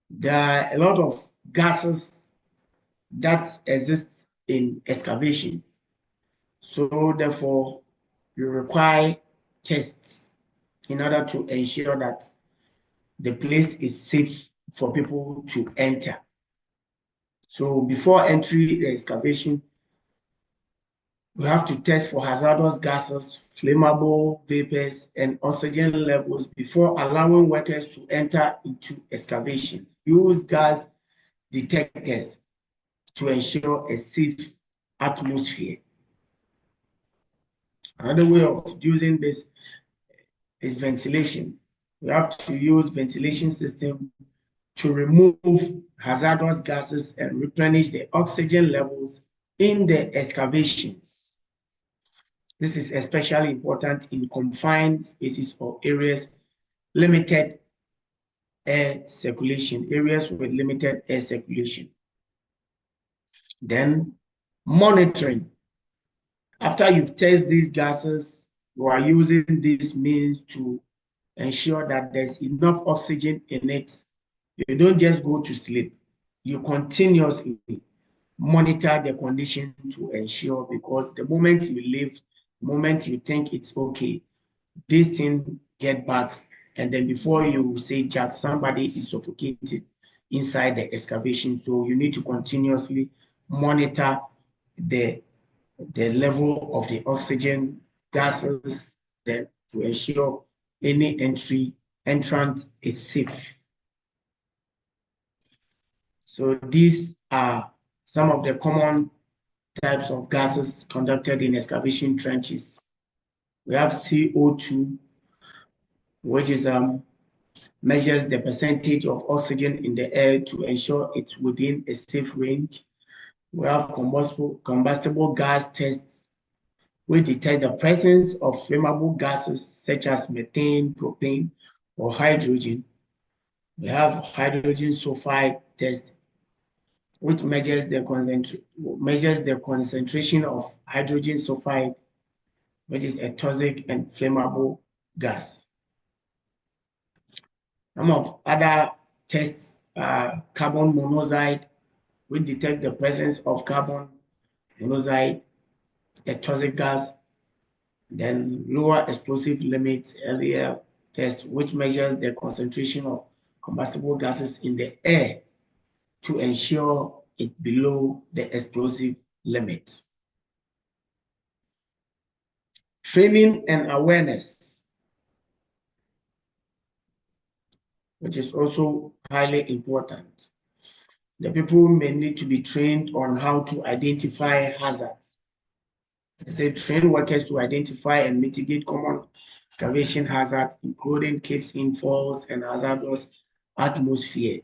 there are a lot of gases that exist in excavation. So therefore, you require tests in order to ensure that the place is safe for people to enter. So before entry the excavation, we have to test for hazardous gases, flammable vapors, and oxygen levels before allowing workers to enter into excavation. Use gas detectors to ensure a safe atmosphere. Another way of using this is ventilation. We have to use ventilation system to remove hazardous gases and replenish the oxygen levels in the excavations. This is especially important in confined spaces or areas limited air circulation, areas with limited air circulation. Then monitoring. After you've tested these gases, you are using these means to ensure that there's enough oxygen in it. You don't just go to sleep. You continuously monitor the condition to ensure, because the moment you leave, the moment you think it's okay, this thing get back, and then before you say Jack, somebody is suffocated inside the excavation. So you need to continuously monitor the level of the oxygen gases then to ensure any entrant is safe. So these are some of the common types of gases conducted in excavation trenches. We have CO2, which is measures the percentage of oxygen in the air to ensure it's within a safe range. We have combustible gas tests, which detect the presence of flammable gases such as methane, propane, or hydrogen. We have hydrogen sulfide test, which measures the concentration of hydrogen sulfide, which is a toxic and flammable gas. Some of other tests are carbon monoxide, which detect the presence of carbon monoxide, a toxic gas. Then lower explosive limit, LEL test, which measures the concentration of combustible gases in the air to ensure it below the explosive limit. Training and awareness, which is also highly important. The people may need to be trained on how to identify hazards. I say train workers to identify and mitigate common excavation hazards, including caves, infalls, and hazardous atmosphere.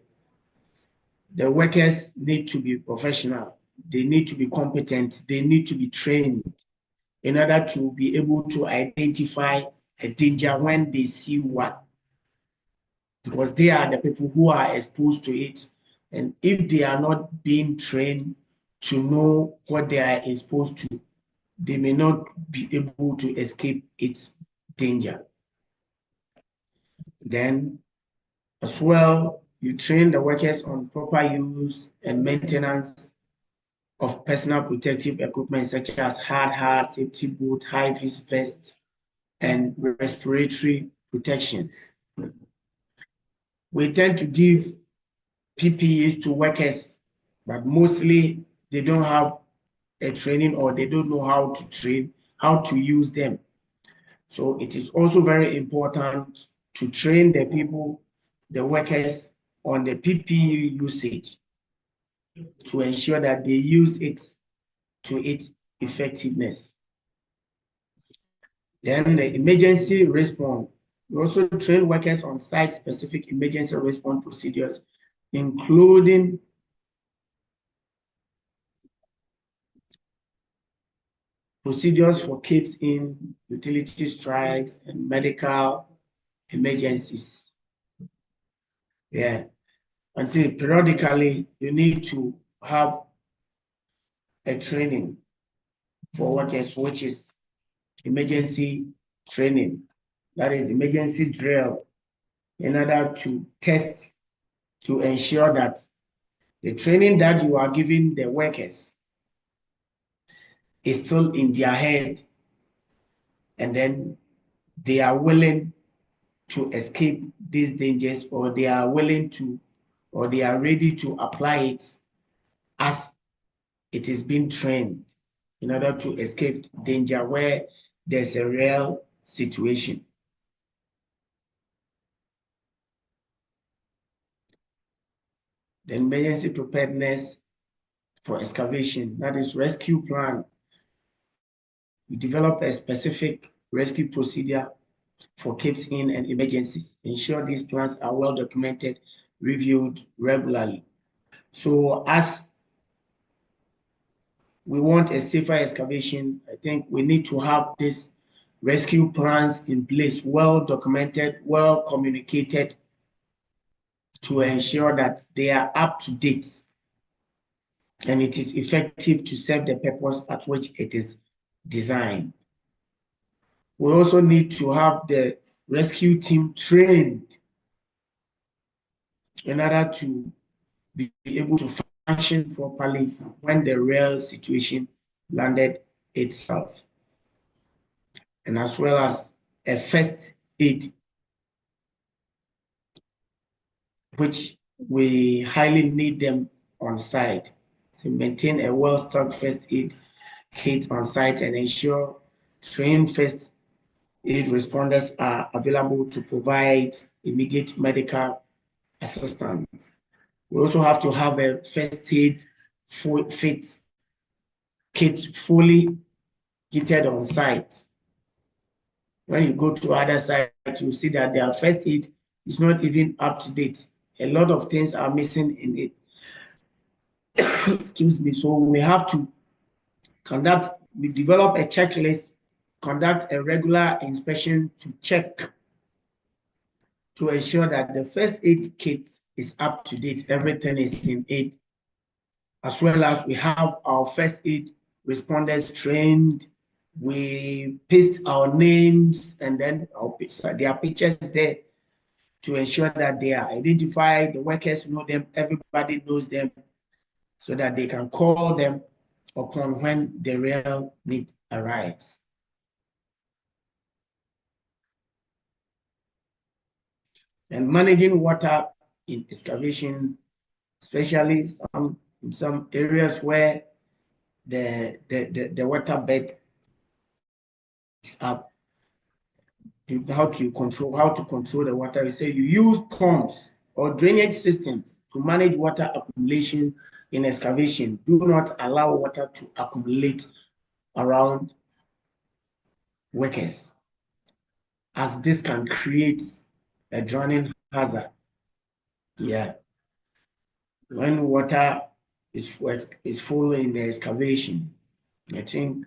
The workers need to be professional. They need to be competent. They need to be trained in order to be able to identify a danger when they see one, because they are the people who are exposed to it. And if they are not being trained to know what they are exposed to, they may not be able to escape its danger. Then, as well, you train the workers on proper use and maintenance of personal protective equipment such as hard hat, safety boot, high-vis vests, and respiratory protections. We tend to give PPEs to workers, but mostly they don't have a training, or they don't know how to train, how to use them. So it is also very important to train the people, the workers, on the PPE usage to ensure that they use it to its effectiveness. Then the emergency response. We also train workers on site-specific emergency response procedures, including procedures for caves in, utility strikes, and medical emergencies. Yeah. Until periodically, you need to have a training for workers, which is emergency training. That is emergency drill, in order to test, to ensure that the training that you are giving the workers is still in their head, and then they are willing to escape these dangers, or they are willing to, or they are ready to apply it as it is being trained in order to escape danger where there's a real situation. The emergency preparedness for excavation, that is rescue plan. We develop a specific rescue procedure for caves in and emergencies. Ensure these plans are well documented, reviewed regularly. So as we want a safer excavation, I think we need to have these rescue plans in place, well documented, well communicated, to ensure that they are up to date and it is effective to serve the purpose at which it is designed. We also need to have the rescue team trained in order to be able to function properly when the real situation landed itself. And as well as a first aid, which we highly need them on site to maintain a well-stocked first aid kit on site and ensure trained first aid responders are available to provide immediate medical assistance. We also have to have a first aid fit kit fully kitted on site. When you go to other sites, you see that their first aid is not even up to date. A lot of things are missing in it. Excuse me. So we have to we develop a checklist, conduct a regular inspection to check, to ensure that the first aid kit is up to date, everything is in as well as we have our first aid responders trained. We paste our names and then there are pictures there to ensure that they are identified, the workers know them, everybody knows them, so that they can call them upon when the real need arrives. And managing water in excavation, especially in some areas where the waterbed is up, how to control the water. We say you use pumps or drainage systems to manage water accumulation in excavation. Do not allow water to accumulate around workers, as this can create a drowning hazard. Yeah, when water is full in the excavation, I think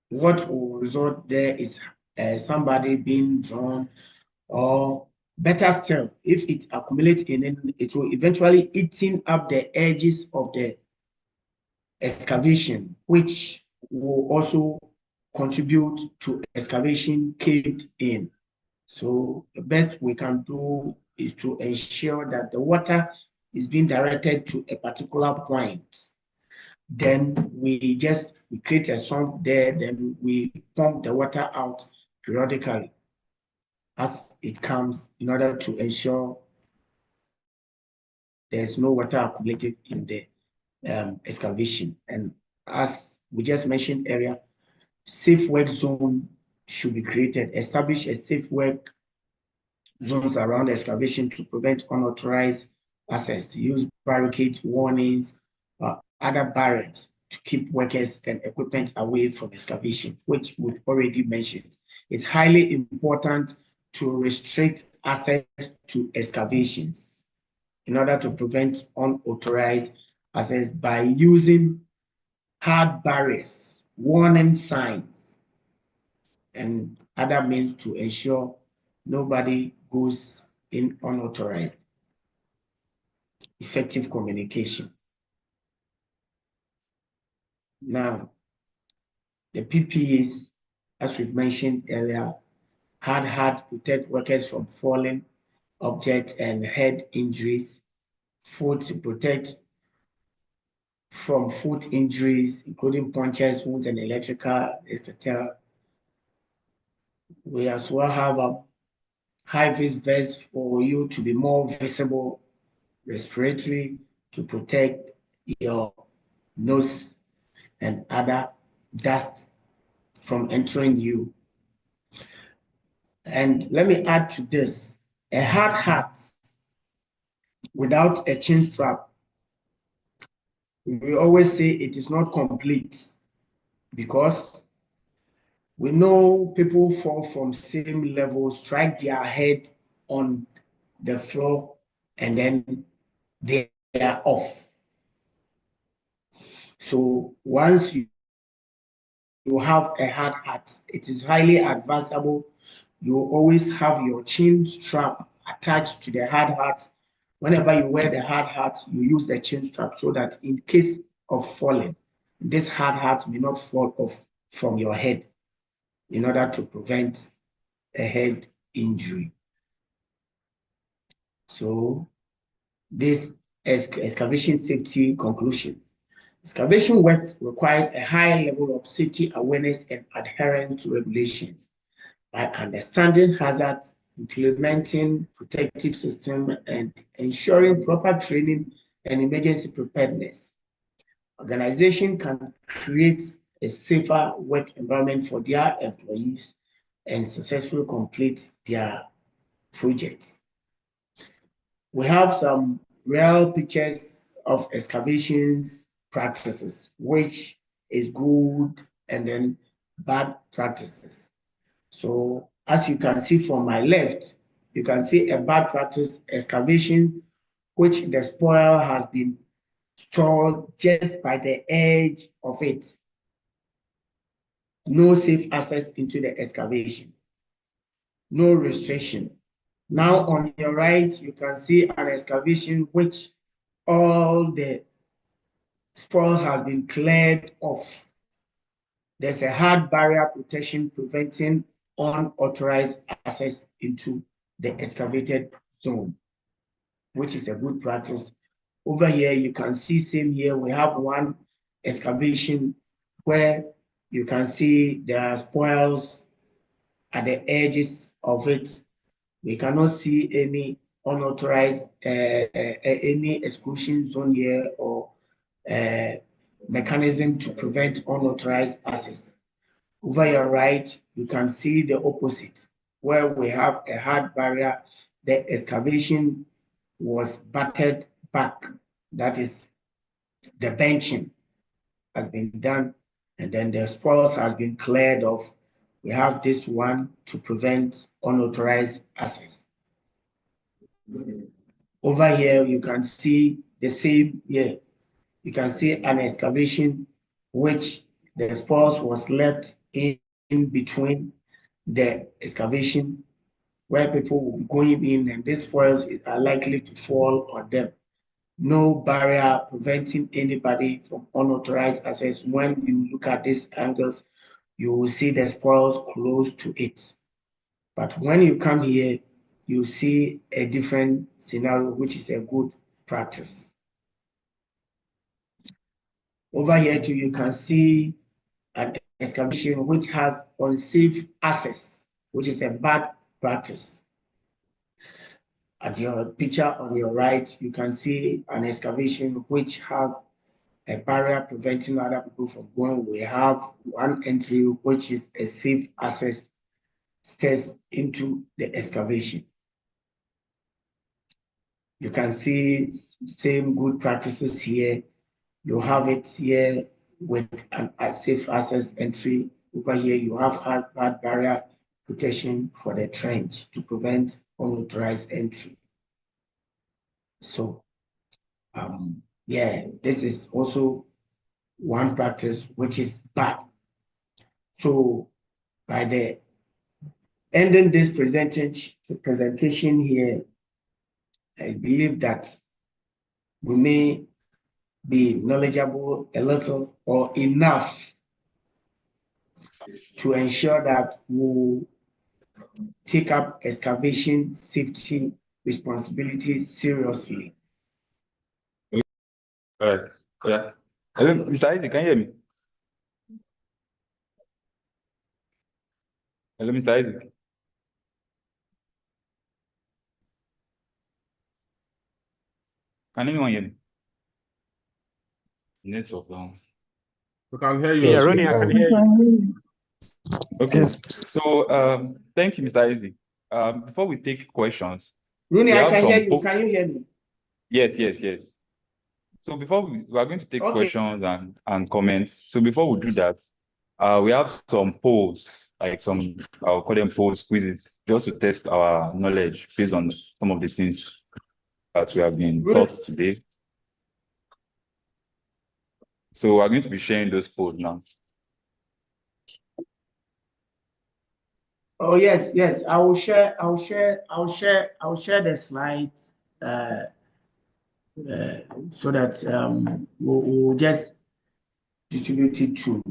what will result there is somebody being drowned, or better still, if it accumulates it will eventually eating up the edges of the excavation, which will also contribute to excavation caved in. So the best we can do is to ensure that the water is being directed to a particular point. Then we create a sump there, then we pump the water out periodically as it comes, in order to ensure there's no water accumulated in the excavation. And as we just mentioned earlier, safe work zone should be created. Establish a safe work zones around excavation to prevent unauthorized access. Use barricade warnings, other barriers to keep workers and equipment away from excavations, which we've already mentioned. It's highly important to restrict access to excavations in order to prevent unauthorized access by using hard barriers, warning signs, and other means to ensure nobody goes in unauthorized. Effective communication. Now, the PPEs, as we've mentioned earlier, hard hats protect workers from falling objects and head injuries. Foot to protect from foot injuries, including punctures, wounds, and electrical, etc. We as well have a high-vis vest for you to be more visible, respiratory to protect your nose and other dust from entering you. And let me add to this, a hard hat without a chin strap, we always say it is not complete, because we know people fall from same level, strike their head on the floor, and then they are off. So once you have a hard hat, it is highly advisable you always have your chin strap attached to the hard hat. Whenever you wear the hard hat, you use the chin strap so that in case of falling, this hard hat may not fall off from your head, in order to prevent a head injury. So this excavation safety conclusion. Excavation work requires a high level of safety awareness and adherence to regulations. By understanding hazards, implementing protective systems, and ensuring proper training and emergency preparedness, organization can create a safer work environment for their employees and successfully complete their projects. We have some real pictures of excavations practices, which is good, and then bad practices. So as you can see from my left, you can see a bad practice excavation, which the spoil has been stored just by the edge of it. No safe access into the excavation. No restriction. Now on your right, you can see an excavation which all the spoil has been cleared off. There's a hard barrier protection preventing unauthorized access into the excavated zone, which is a good practice. Over here, you can see same here, we have one excavation where you can see there are spoils at the edges of it. We cannot see any unauthorized, any exclusion zone here or mechanism to prevent unauthorized access. Over your right, you can see the opposite, where we have a hard barrier. The excavation was battered back. That is, the benching has been done, and then the spoils has been cleared off. We have this one to prevent unauthorized access. Over here, you can see the same here. You can see an excavation which the spoils was left in between the excavation where people will be going in, and these spoils are likely to fall on them. No barrier preventing anybody from unauthorized access. When you look at these angles, you will see the spoils close to it. But when you come here, you see a different scenario, which is a good practice. Over here too, you can see an excavation which has unsafe access, which is a bad practice. At your picture on your right, you can see an excavation which have a barrier preventing other people from going. We have one entry which is a safe access stairs into the excavation. You can see same good practices here. You have it here with a safe access entry. Over here, you have hard barrier protection for the trench to prevent unauthorized entry. So, yeah, this is also one practice which is bad. So, by the ending this presentation here, I believe that we may be knowledgeable a little or enough to ensure that we take up excavation safety responsibilities seriously. All right. Yeah. Hello, Mr. Isaac, can you hear me? Hello, Mr. Isaac. Can anyone hear me? Network down. We can hear you. Yes, Yeah, we Ronnie, I can can. hear you. Okay. Yes. So thank you, Mr. Isaac. Before we take questions, Rooney, we I have can hear some you. Can you hear me? yes. So before we are going to take Okay. questions and comments. So before we do that, we have some polls, like some, I'll call them polls quizzes, just to test our knowledge based on some of the things that we have been Rooney, taught today. So we're going to be sharing those polls now. oh yes. I will share the slides so that we'll just distribute it to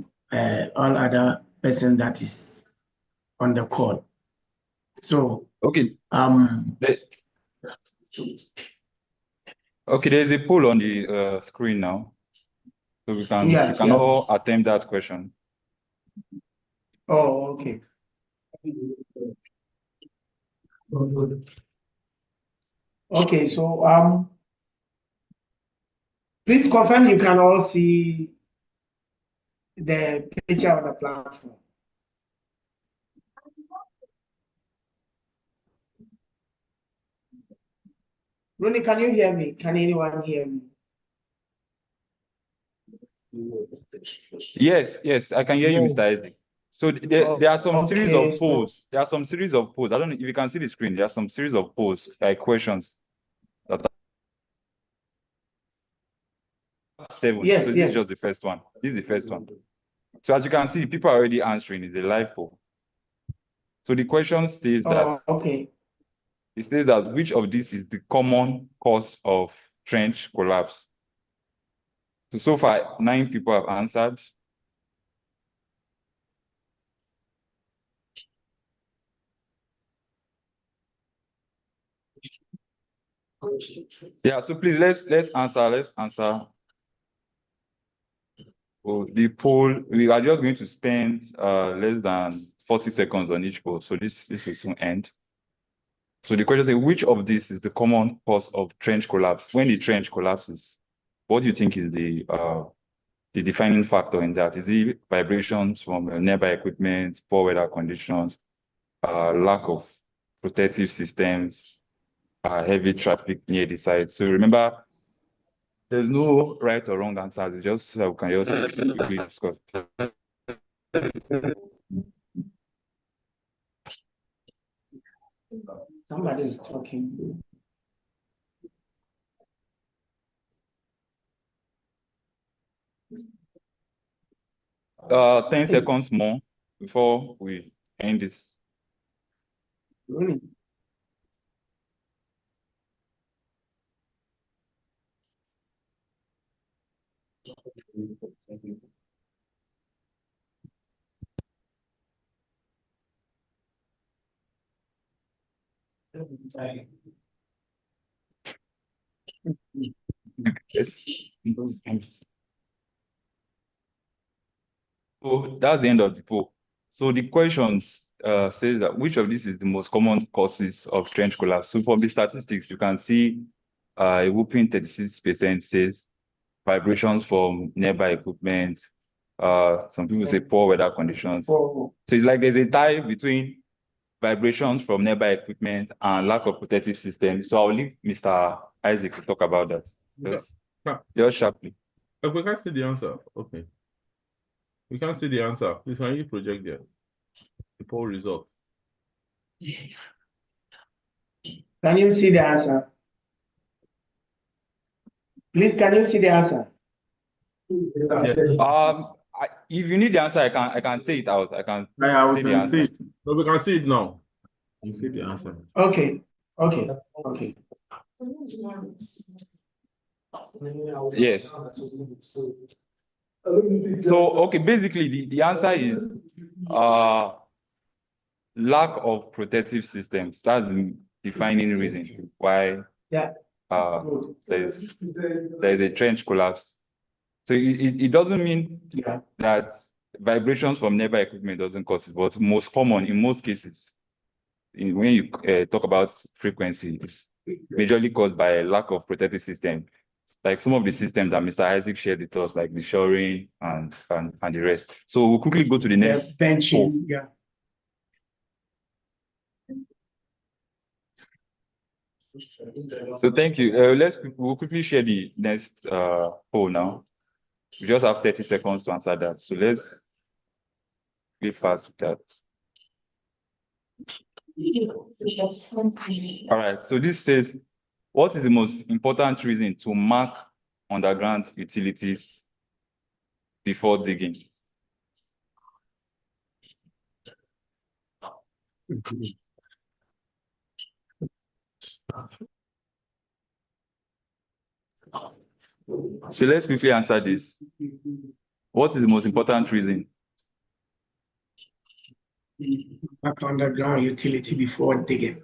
all other person that is on the call. So Okay. Okay, there's a poll on the screen now. So we can all attempt that question. Oh, okay. Okay, so please confirm you can all see the picture on the platform. Rooney, can you hear me? Can anyone hear me? Yes, I can hear you, Mr. Isaac. So there are some series Okay, of polls. There are some series of polls. I don't know if you can see the screen. There are some series of polls, like questions that are 7. Yes, So this is yes. just the first one. This is the first one. So as you can see, people are already answering. It's a live poll. So the question states that Okay. it states that which of these is the common cause of trench collapse? So far, 9 people have answered. Yeah, so please let's answer. Oh, the poll, we are just going to spend less than 40 seconds on each poll. So this will soon end. So the question is, which of these is the common cause of trench collapse? When the trench collapses, what do you think is the defining factor in that? Is it vibrations from nearby equipment, poor weather conditions, lack of protective systems, heavy traffic near the site? So remember, there's no right or wrong answers. It's just we can just quickly discuss. Somebody is talking. 10 seconds more before we end this. Really? Yes. So that's the end of the poll. So the questions says that which of these is the most common causes of trench collapse? So from the statistics, you can see a whooping 36% says vibrations from nearby equipment. Some people say poor weather conditions. So it's like there's a tie between vibrations from nearby equipment and lack of protective systems. So I'll leave Mr. Isaac to talk about that. Just sharply. If we can't see the answer, okay. We can't see the answer. Please, can you project the poll result? Can you see the answer? Please, can you see the answer? Yes. If you need the answer, I can say it out. I can Yeah, we say the can answer. see it. No, we can see it now. You see the answer. Okay. Yes. So, okay, basically the answer is lack of protective systems. That's the defining reason why Yeah. there's a trench collapse. So it doesn't mean that vibrations from nearby equipment doesn't cause it, but most common in most cases, when you talk about frequency, it's majorly caused by a lack of protective system. Like some of the systems that Mr. Isaac shared with us, like the shoring and the rest. So we'll quickly go to the next benching. Yeah. So thank you. We'll quickly share the next poll now. We just have 30 seconds to answer that. So let's be fast with that. All right. So this says, what is the most important reason to mark underground utilities before digging? So let's quickly answer this. What is the most important reason? Mark underground utility before digging.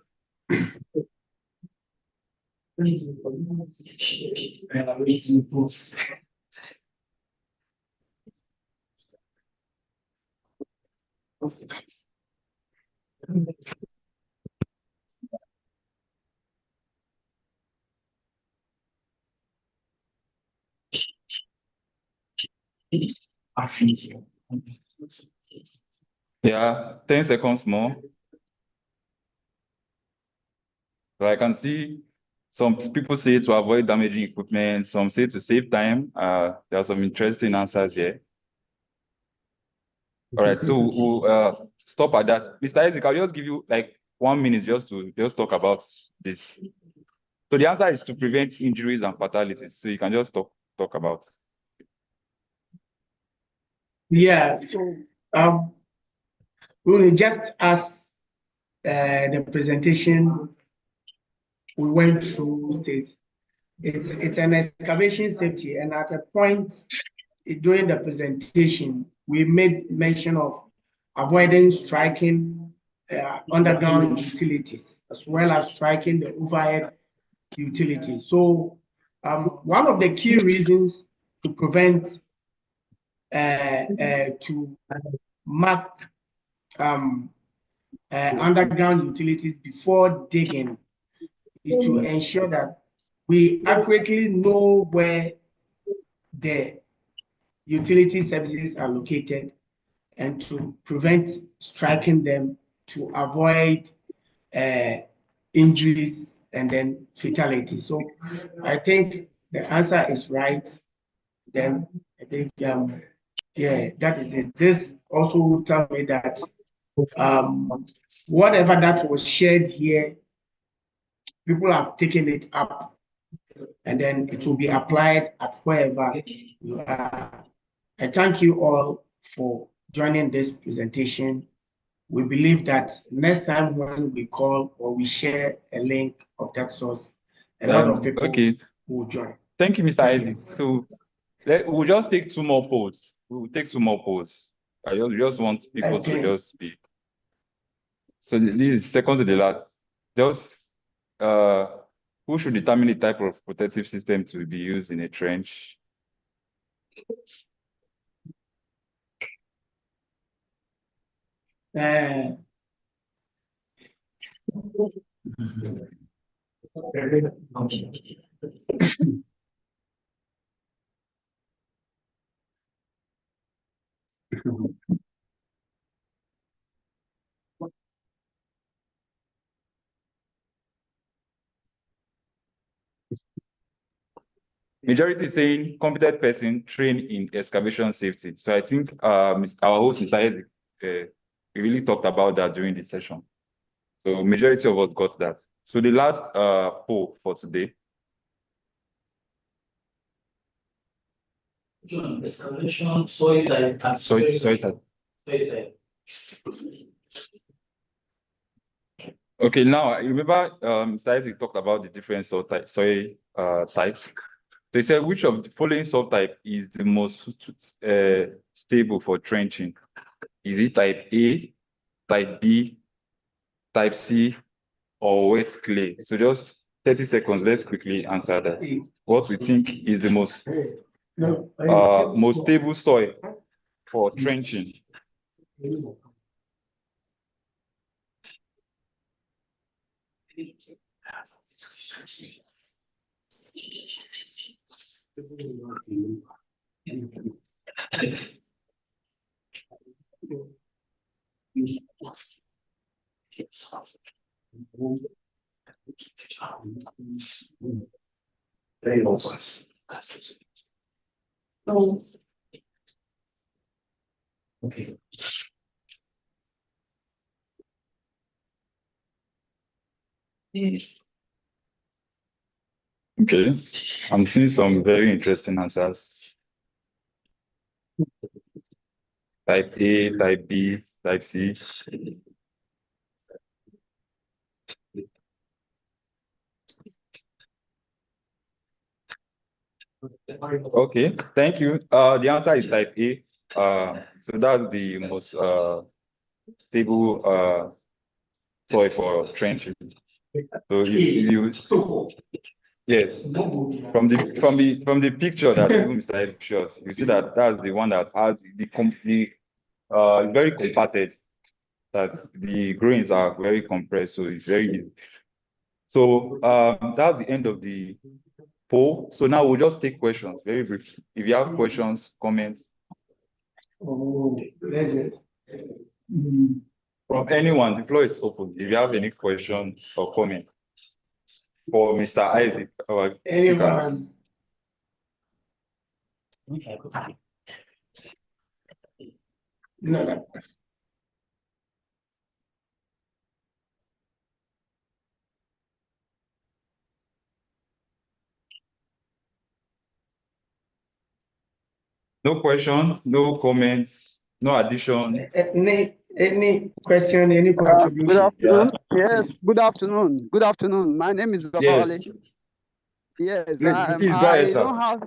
Yeah, 10 seconds more. So I can see some people say to avoid damaging equipment, some say to save time. There are some interesting answers here. All right, so we'll stop at that. Mr. Isaac, I'll just give you like 1 minute just to talk about this. So the answer is to prevent injuries and fatalities. So you can just talk about. Yeah. So really just as the presentation we went through states, It's an excavation safety, and at a point during the presentation, we made mention of avoiding striking underground utilities as well as striking the overhead utilities. So one of the key reasons to prevent to mark underground utilities before digging is to ensure that we accurately know where the utility services are located and to prevent striking them to avoid injuries and then fatality. So I think the answer is right. Then I think, yeah, that is it. This also tells me that whatever that was shared here, people have taken it up and then it will be applied at wherever you are. I thank you all for joining this presentation. We believe that next time when we call or we share a link of that source, a lot of people will join. Thank you, Mr. Isaac. So we'll just take 2 more polls. We'll take 2 more polls. I just want people to just speak. So this is second to the last. Just who should determine the type of protective system to be used in a trench? Majority saying competent person trained in excavation safety. So I think our host, Mr. Isaac, we really talked about that during the session. So majority of us got that. So the last poll for today. Excavation, soil type, and soil type. Okay, now I remember Mr. Isaac talked about the different soil types. So he said, which of the following soil type is the most stable for trenching? Is it type A, type B, type C, or wet clay? So just 30 seconds, let's quickly answer that. What we think is the most stable soil for trenching? Okay. Okay, I'm seeing some very interesting answers. Type A, type B, type C. Okay, thank you. The answer is type A. So that's the most stable soil for trenching. So yes, from the picture that even Mr. Ed shows, you see that that's the one that has the very compacted, that the grains are very compressed, so it's very easy. So that's the end of the poll. So now we'll just take questions very briefly. If you have questions, comments. From anyone, the floor is open. If you have any questions or comments for Mr. Isaac, our speaker. No. No question, no comments, no addition. Any question, any contribution? Good afternoon. Yes, good afternoon. Good afternoon. My name is Babawale. Yes, Please go ahead, sir.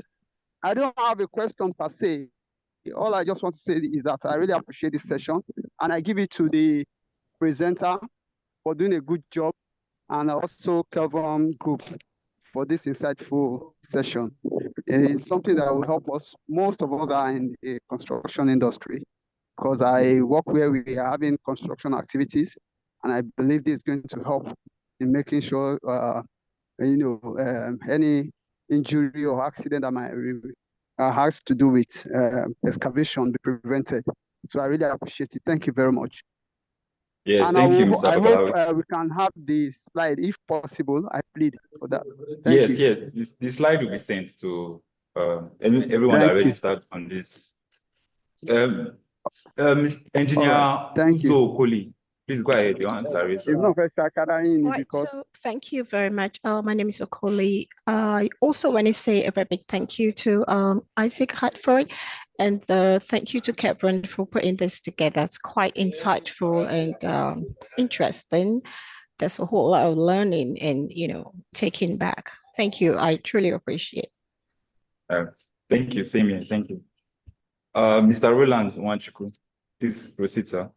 I don't have a question per se. All I just want to say is that I really appreciate this session, and I give it to the presenter for doing a good job, and also Kelvin Group for this insightful session. It's something that will help us. Most of us are in the construction industry because I work where we are having construction activities, and I believe this is going to help in making sure any injury or accident that might has to do with excavation be prevented. So I really appreciate it. Thank you very much. Yes, And thank you, Mr. I hope Babalawi. we can have the slide if possible. I plead for that. Thank Yes, you. yes. This slide will be sent to everyone that Thank you. registered on this. Engineer All right. Thank you. Uzo Okoli, please go ahead. Your answer is. It's not very Right, because so thank you very much. My name is Okoli. I also want to say a very big thank you to Isaac Hartford, and thank you to Kevin for putting this together. It's quite insightful and interesting. There's a whole lot of learning and taking back. Thank you. I truly appreciate. Thank you, same here. Thank you. Mr. Roland Wanchuku, please proceed, sir.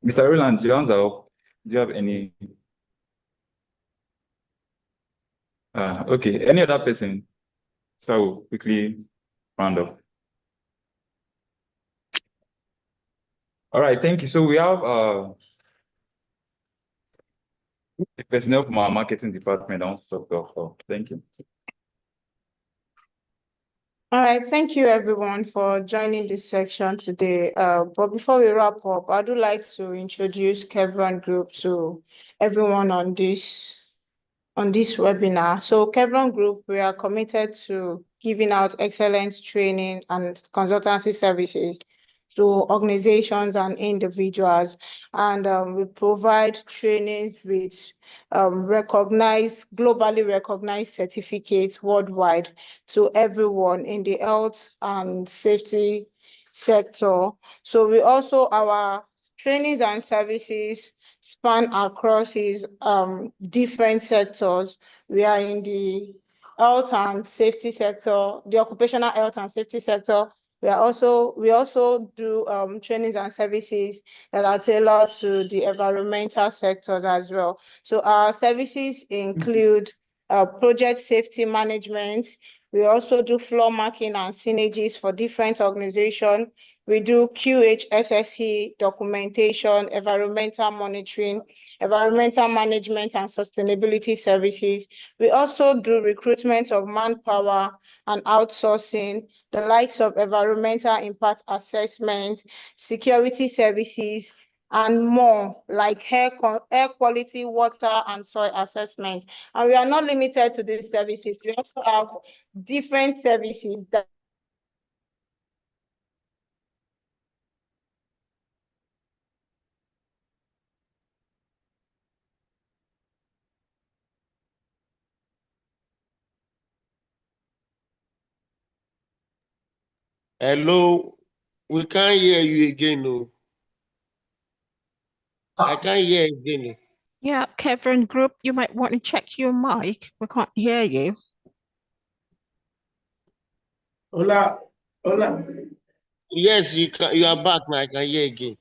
Mr. Roland, your hands are up. Do you have any? Okay, any other person? So I will quickly round up. All right, thank you. So we have a personnel from our marketing department. I want to talk of. Thank you. All right, thank you everyone for joining this section today. But before we wrap up, I would like to introduce Kevin Group to everyone on this webinar. So Kevin Group, we are committed to giving out excellent training and consultancy services to organizations and individuals. And we provide trainings with globally recognized certificates worldwide to everyone in the health and safety sector. So our trainings and services span across different sectors. We are in the health and safety sector, the occupational health and safety sector. We also do trainings and services that are tailored to the environmental sectors as well. So our services include project safety management. We also do floor marking and synergies for different organizations. We do QHSSE documentation, environmental monitoring, environmental management and sustainability services. We also do recruitment of manpower and outsourcing, the likes of environmental impact assessment, security services, and more like air quality, water, and soil assessment. And we are not limited to these services. We also have different services that Hello, we can't hear you again. No, I can't hear again. Yeah, Kevin Group, you might want to check your mic. We can't hear you. Hola, hola. Yes, you can. You are back now. I can hear again.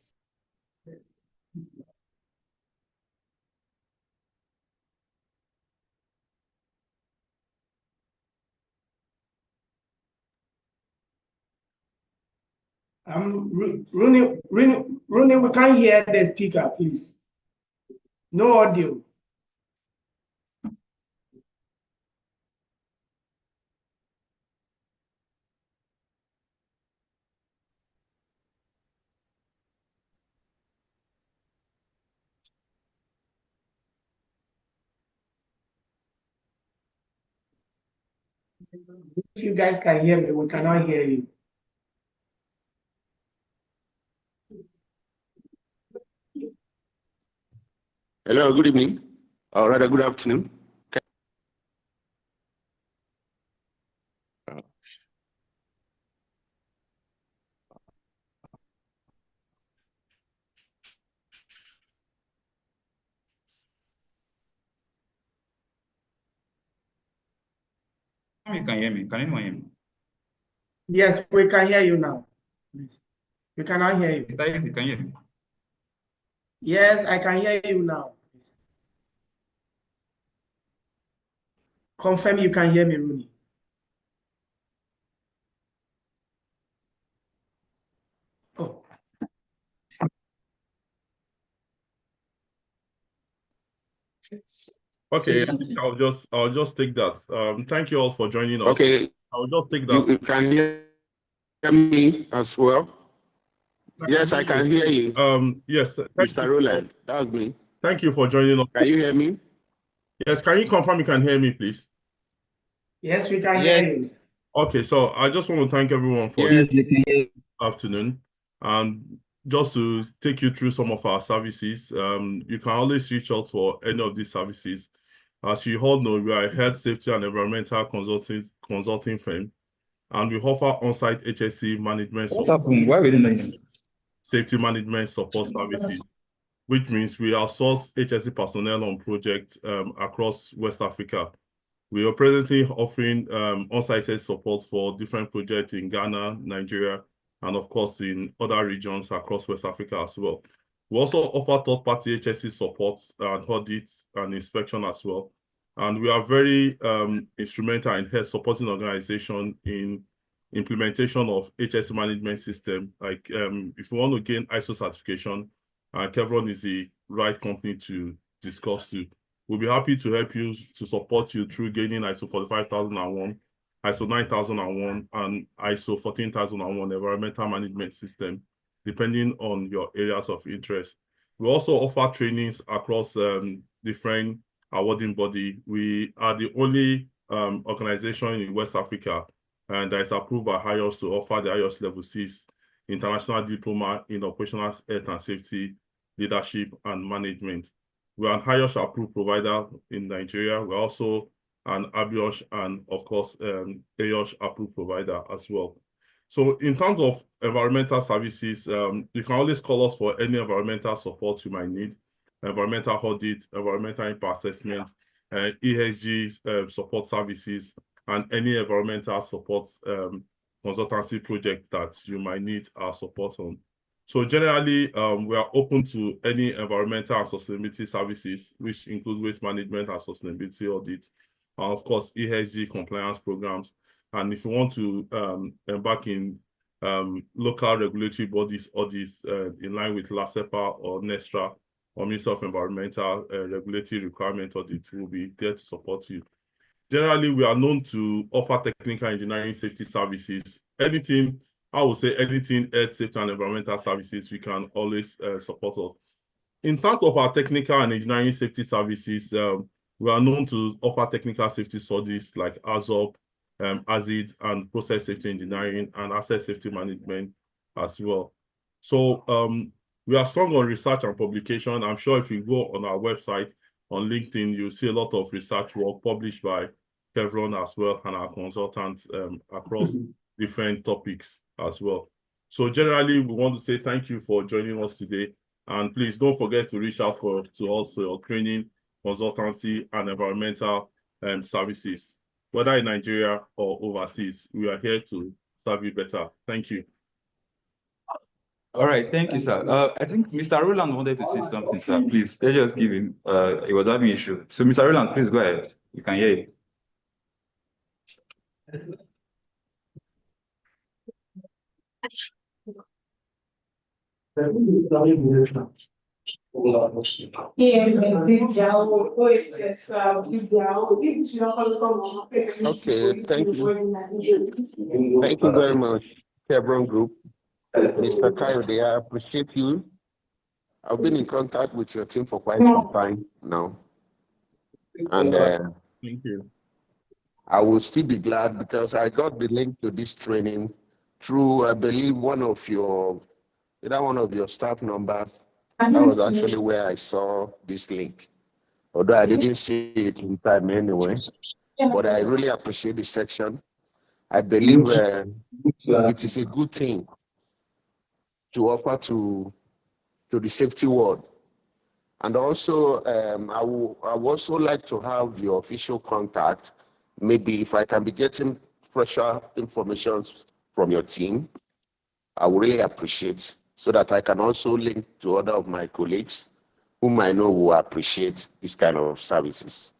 Rooney, we can't hear the speaker, please. No audio. If you guys can hear me, we cannot hear you. Hello, good evening, or rather good afternoon. you can hear me. Can anyone hear me? Yes, we can hear you now. We cannot hear you. Mr. Easy, can you hear me? Yes, I can hear you now. Confirm you can hear me, Rooney. Oh. Okay, I think I'll just take that. Thank you all for joining us. Okay. I'll just take that. You can hear me as well? Yes, I can hear you. Yes, Mr. Roland, that was me. Thank you for joining us. Can you hear me? Yes, can you confirm you can hear me, please? Yes, we can hear you. Okay, so I just want to thank everyone for this afternoon. And just to take you through some of our services, you can always reach out for any of these services. As you all know, we are a health, safety, and environmental consulting firm, and we offer on-site HSE management support, Why we didn't safety management support services, which means we outsource HSE personnel on projects across West Africa. We are presently offering on-site support for different projects in Ghana, Nigeria, and of course in other regions across West Africa as well. We also offer third-party HSE support and audits and inspection as well. And we are very instrumental in help supporting organizations in implementation of HSE management system. Like if you want to gain ISO certification, Chevron is the right company to discuss to. We'll be happy to help you, to support you through gaining ISO 45001, ISO 9001, and ISO 14001 environmental management system, depending on your areas of interest. We also offer trainings across different awarding body. We are the only organization in West Africa and that is approved by HIOS to offer the HIOS Level 6 International Diploma in Operational Health and Safety, Leadership, and Management. We're an HIOS approved provider in Nigeria. We're also an ABIOS and, of course, AYOS approved provider as well. So in terms of environmental services, you can always call us for any environmental support you might need, environmental audit, environmental impact assessment, ESG support services, and any environmental support consultancy project that you might need our support on. So generally, we are open to any environmental and sustainability services, which include waste management and sustainability audit, and of course, ESG compliance programs. And if you want to embark in local regulatory bodies audits in line with LACEPA or NESTRA or Ministry of Environmental Regulatory Requirement audit, we'll be there to support you. Generally, we are known to offer technical engineering safety services. Anything, I would say anything health, safety, and environmental services, we can always support us. In terms of our technical and engineering safety services, we are known to offer technical safety studies like ASOP, ACID, and process safety engineering and asset safety management as well. So we are strong on research and publication. I'm sure if you go on our website, on LinkedIn, you'll see a lot of research work published by Chevron as well and our consultants across different topics as well. So generally, we want to say thank you for joining us today. And please don't forget to reach out to us for your training, consultancy, and environmental services, whether in Nigeria or overseas. We are here to serve you better. Thank you. All right, thank you, sir. I think Mr. Roland wanted to say something, sir. Please, let's just give him. He was having issue. So, Mr. Roland, please go ahead. You can hear you. Okay, thank you. Thank you very much, Chevron Group. Mr. Kayode, I appreciate you. I've been in contact with your team for quite some time now. And thank you. I will still be glad because I got the link to this training through, I believe, one of your staff numbers. That was actually where I saw this link. Although I didn't see it in time anyway. But I really appreciate this section. I believe it is a good thing to offer to the safety world. And also, I would also like to have your official contact maybe if I can be getting fresher information from your team, I would really appreciate, so that I can also link to other of my colleagues whom I know will appreciate this kind of services.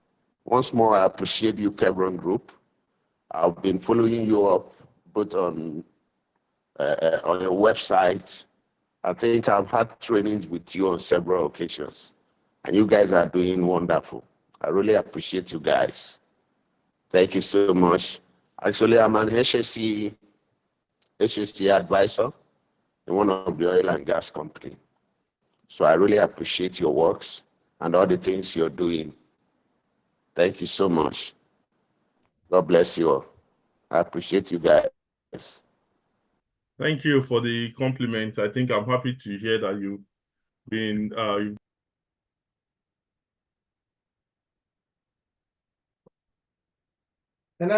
Once more, I appreciate you, Chevron Group. I've been following you up both on your website. I think I've had trainings with you on several occasions, and you guys are doing wonderful. I really appreciate you guys. Thank you so much. Actually, I'm an HSC advisor in one of the oil and gas company. So I really appreciate your works and all the things you're doing. Thank you so much. God bless you all. I appreciate you guys. Thank you for the compliment. I think I'm happy to hear that you've been Okay,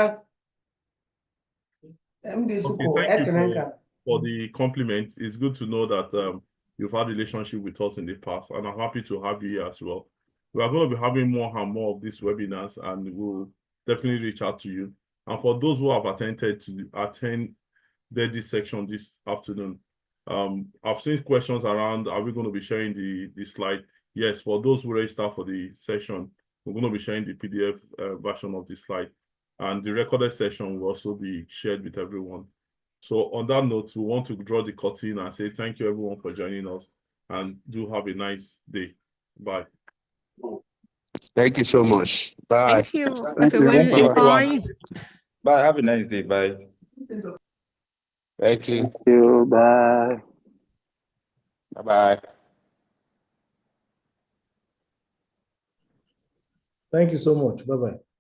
thank you for the compliment. It's good to know that you've had a relationship with us in the past, and I'm happy to have you here as well. We are going to be having more and more of these webinars, and we'll definitely reach out to you. And for those who have attended this section this afternoon, I've seen questions around, are we going to be sharing the slide? Yes, for those who register for the session, we're going to be sharing the PDF version of the slide. And the recorded session will also be shared with everyone. So on that note, we want to draw the curtain and say thank you everyone for joining us, and do have a nice day. Bye. Thank you so much. Bye. Thank you, Thank you. everyone. Thank you, Bye. everyone. Bye. Have a nice day. Bye. Thank you. Thank you. Bye. Bye-bye. Thank you so much. Bye-bye.